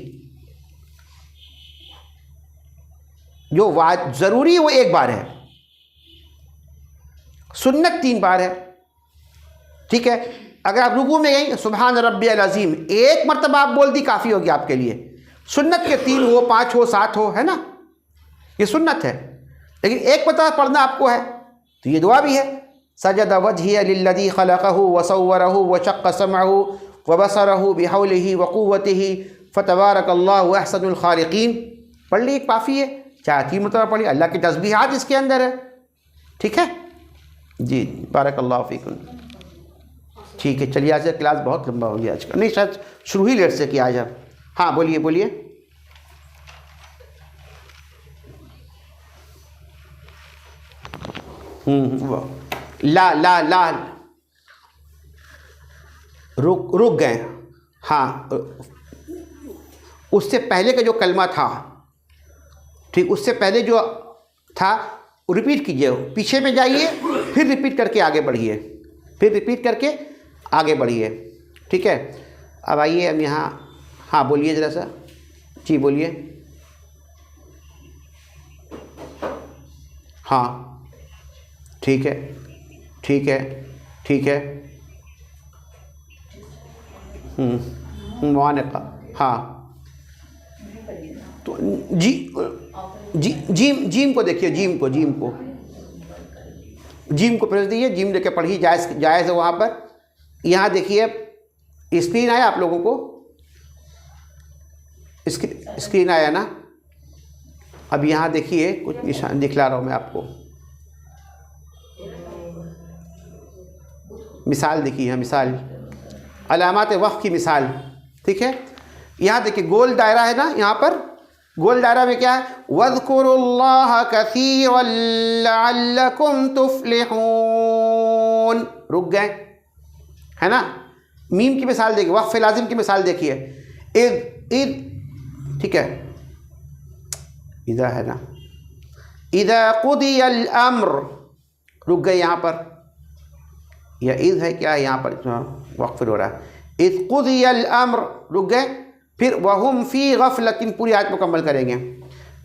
S1: जो ज़रूरी वो एक बार है, सुन्नत 3 बार है। ठीक है। अगर आप रुकू में गई सुबहान रब्बियल अज़ीम एक मरतबा आप बोल दी, काफ़ी होगी आपके लिए। सुन्नत के 3 हो, 5 हो, 7 हो, है ना, ये सुन्नत है। लेकिन एक मरतबा पढ़ना आपको है तो ये दुआ भी है। सजद वजहिया लिल्लज़ी खलक़हु व सव्वरहु व शक़्क़ समअहु व बसरहु बिहौलिही व क़ुव्वतिही फ़तबारकल्लाहु अहसनुल ख़ालिक़ीन। पढ़ ली, काफ़ी है। चाहे 3 मरतबा पढ़ी, अल्लाह की तस्बीहात इसके अंदर है। ठीक है जी, बारकल्लाहु फ़ीकुम। ठीक है, चलिए आज का क्लास बहुत लंबा हो गया आज का, नहीं शायद शुरू ही लेट से किया आज आप। हाँ बोलिए बोलिए। ला रुक गए। हाँ उससे पहले का जो कलमा था, ठीक, उससे पहले जो था रिपीट कीजिए, पीछे में जाइए, फिर रिपीट करके आगे बढ़िए, ठीक है। अब आइए हम यहाँ, हाँ बोलिए ज़रा सा, जी बोलिए। हाँ ठीक है। मुआनक़ा, हाँ तो जीम को देखिए, जीम को प्रेस दीजिए, जीम लेके पढ़िए, जायज़ है वहाँ पर। यहाँ देखिए स्क्रीन आया आप लोगों को, स्क्रीन आया ना। अब यहाँ देखिए कुछ निशान दिखला रहा हूँ मैं आपको, मिसाल देखिए, मिसाल अलामात वक़्फ़ की मिसाल। ठीक है। यहाँ देखिए गोल दायरा है ना, यहाँ पर गोल दायरा में क्या है? वज़्कुरुल्लाह कसीरन लअल्लकुम तुफ़्लिहून। रुक गए, है ना। मीम की मिसाल देखिए, वक़्फ़ लाज़िम की मिसाल देखिए, इज़, ठीक है, इज़ा है ना, इज़ा क़ुदियल अम्र, रुक गए यहाँ पर, या इज़ है क्या, यहाँ पर वक़्फ़ हो रहा है, इज़ क़ुदियल अम्र, रुक गए, फिर वहुम फ़ी गफ़लतिन, पूरी आयत मुकम्मल करेंगे।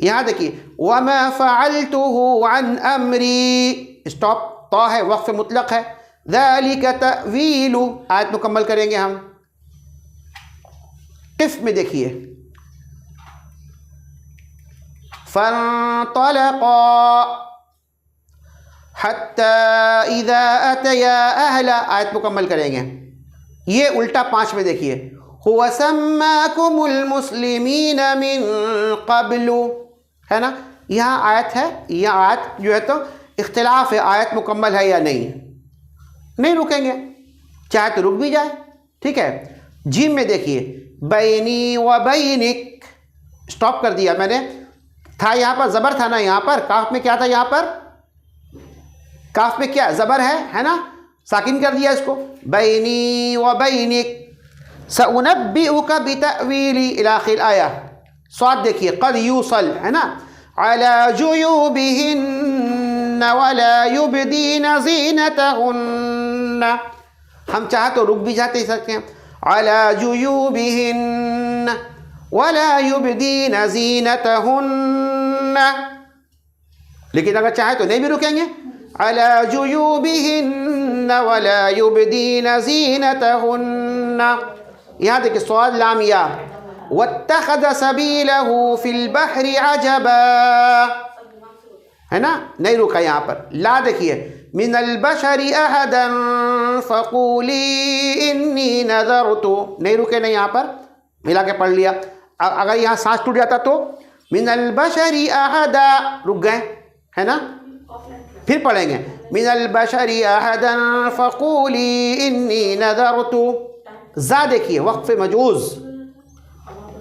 S1: यहाँ देखिए वमा फ़अलतुहु अन अम्री, स्टॉप, तो है, वक़्फ़ मुतलक़ है, ज़ालिका तअवीलु, आयत मुकम्मल करेंगे हम। क़िफ़ में देखिए फ़न्तलक़ा हत्ता इज़ा अतया अहला, आयत मुकम्मल करेंगे। ये उल्टा 5 में देखिए, हुवा सम्माकुमुल मुस्लिमीन मिन क़ब्लु, है ना। यहाँ आयत है, यहाँ आयत जो है तो इख्तिलाफ है, आयत मुकम्मल है या नहीं रुकेंगे, चाहे तो रुक भी जाए। ठीक है। जीम में देखिए बैनी व बैनिक, स्टॉप कर दिया मैंने, था यहाँ पर ज़बर था ना, यहाँ पर काफ में क्या था, यहाँ पर काफ में क्या ज़बर है ना, साकिन कर दिया इसको, बैनी व बैनिक सउनब्बिउका बितअवीली इला आखिर आया। स्वाद देखिए क़द यूसल, है ना, अला जुयूबिहिन्न वला युबदीन ज़ीनतहुन्न, हम चाहे तो रुक भी जाते सकते हैं, अला जुयूबिहिन्न वला युबदीन ज़ीनतहुन्न, लेकिन अगर चाहे तो नहीं भी रुकेंगे, अला जुयूबिहिन्न वला युबदीन ज़ीनतहुन्न। यहाँ देखिए स्वाद लाम या, वत्तख़ज़ सबीलहु फ़िल बहरि अजबा, है ना, नहीं रुका यहाँ पर। ला देखिए मिनल बशरि अहदन फ़क़ूली इन्नी नज़रतु, नहीं रुके नहीं, यहाँ पर मिला के पढ़ लिया। अगर यहाँ सांस टूट जाता तो मिनल बशरि अहदा, रुक गए, है ना, फिर पढ़ेंगे मिनल बशरि अहदन फ़क़ूली इन्नी नज़रतु, जा देखिए वक्फ मजूज़,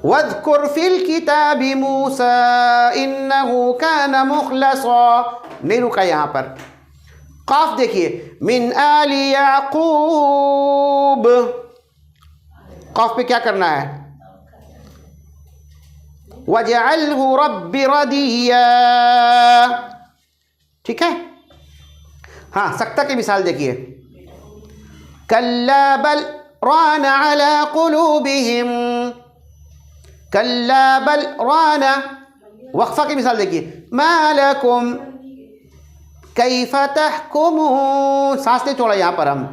S1: वज़कुर फ़िल किताबि मूसा इन्नहु कान मुख़लसा, नहीं रुका यहाँ पर। काफ देखिए, मिन आलि याक़ूब, काफ पे क्या करना है, वजअलहु रब्बि रदिया, ठीक है। हाँ, सक्ता की मिसाल देखिए, कल्ला बल रान अला कुलूबिहिम, कल्ला बल राना, वक्फा की मिसाल देखिए, मा लकुम कैफ तहकुमून, सांस नहीं छोड़ा यहाँ पर हम।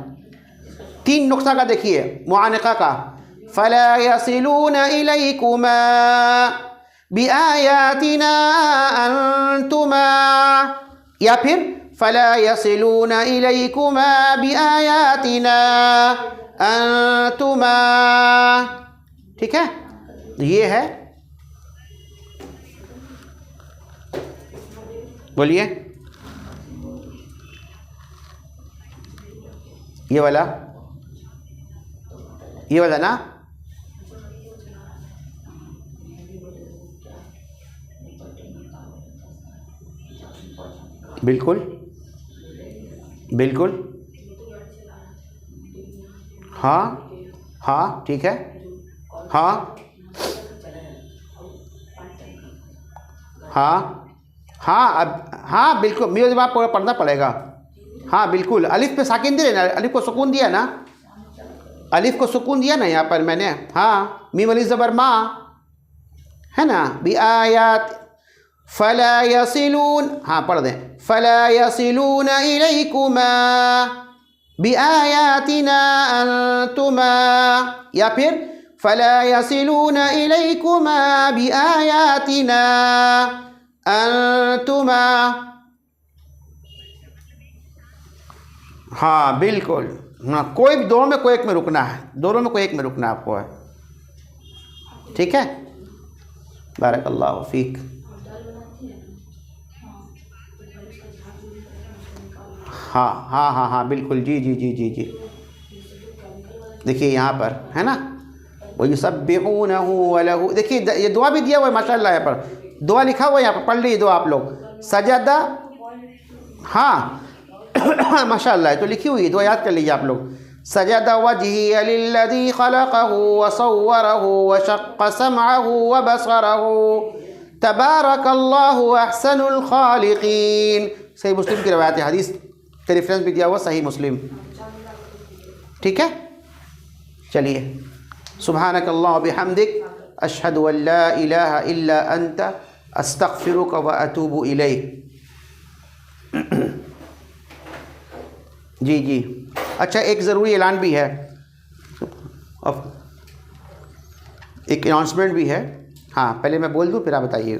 S1: 3 नुक्सा का देखिए मुआनिका का, फला यसिलून इलैकुमा बिआयातिना अंतुमा, या फिर फला यसिलून इलैकुमा बिआयातिना अंतुमा, ठीक है। ये है, बोलिए ये वाला ना, बिल्कुल बिल्कुल, हाँ हाँ ठीक है, हाँ हाँ हाँ, अब हाँ बिल्कुल, मेरे जवाब पढ़ना पड़ेगा। हाँ बिल्कुल, अलिफ पे साकिन दे ना, अलिफ को सुकून दिया ना, अलिफ को सुकून दिया ना यहाँ पर मैंने। हाँ, मीम अलिफ ज़बर मा है ना, बी आयात फला यसिलून, हाँ पढ़ दें, फला यसिलून इलैकुमा बी आयातिना अंतुमा, या फिर फला यसिलून इलैकुमा बी आयातिना अंतुमा। हाँ बिल्कुल, हाँ कोई भी दोनों में कोई एक में रुकना है, दोनों में कोई एक में रुकना आपको है, ठीक है। बारकल्लाहु फीक। हाँ हाँ हाँ हाँ बिल्कुल, जी जी जी जी जी, देखिए यहाँ पर है ना, वयुसब्बिहूनहु वलहु, देखिए ये दुआ भी दिया हुआ है माशाअल्लाह, यहाँ पर दुआ लिखा हुआ है, यहाँ पर पढ़ लीजिए दुआ आप लोग, सजदा, हाँ माशाअल्लाह तो लिखी हुई है दुआ, याद कर लीजिए आप लोग। सजदा वजहिया लिल्लज़ी खलक़हु व सव्वरहु व शक़्क़ समअहु व बसरहु तबारकल्लाहु अहसनुल खालिक़ीन। सही मुस्लिम की रवायत है, हदीस का रेफरेंस भी दिया हुआ सही मुस्लिम, ठीक है। चलिए, सुब्हानकल्लाह व बिहम्दिक अशहदु अल्ला इलाहा इल्ला अंता अस्तग़फिरुका व अतूबु इलैक। जी जी, अच्छा एक ज़रूरी ऐलान भी है, एक अनाउंसमेंट भी है। हाँ पहले मैं बोल दूँ फिर आप बताइए।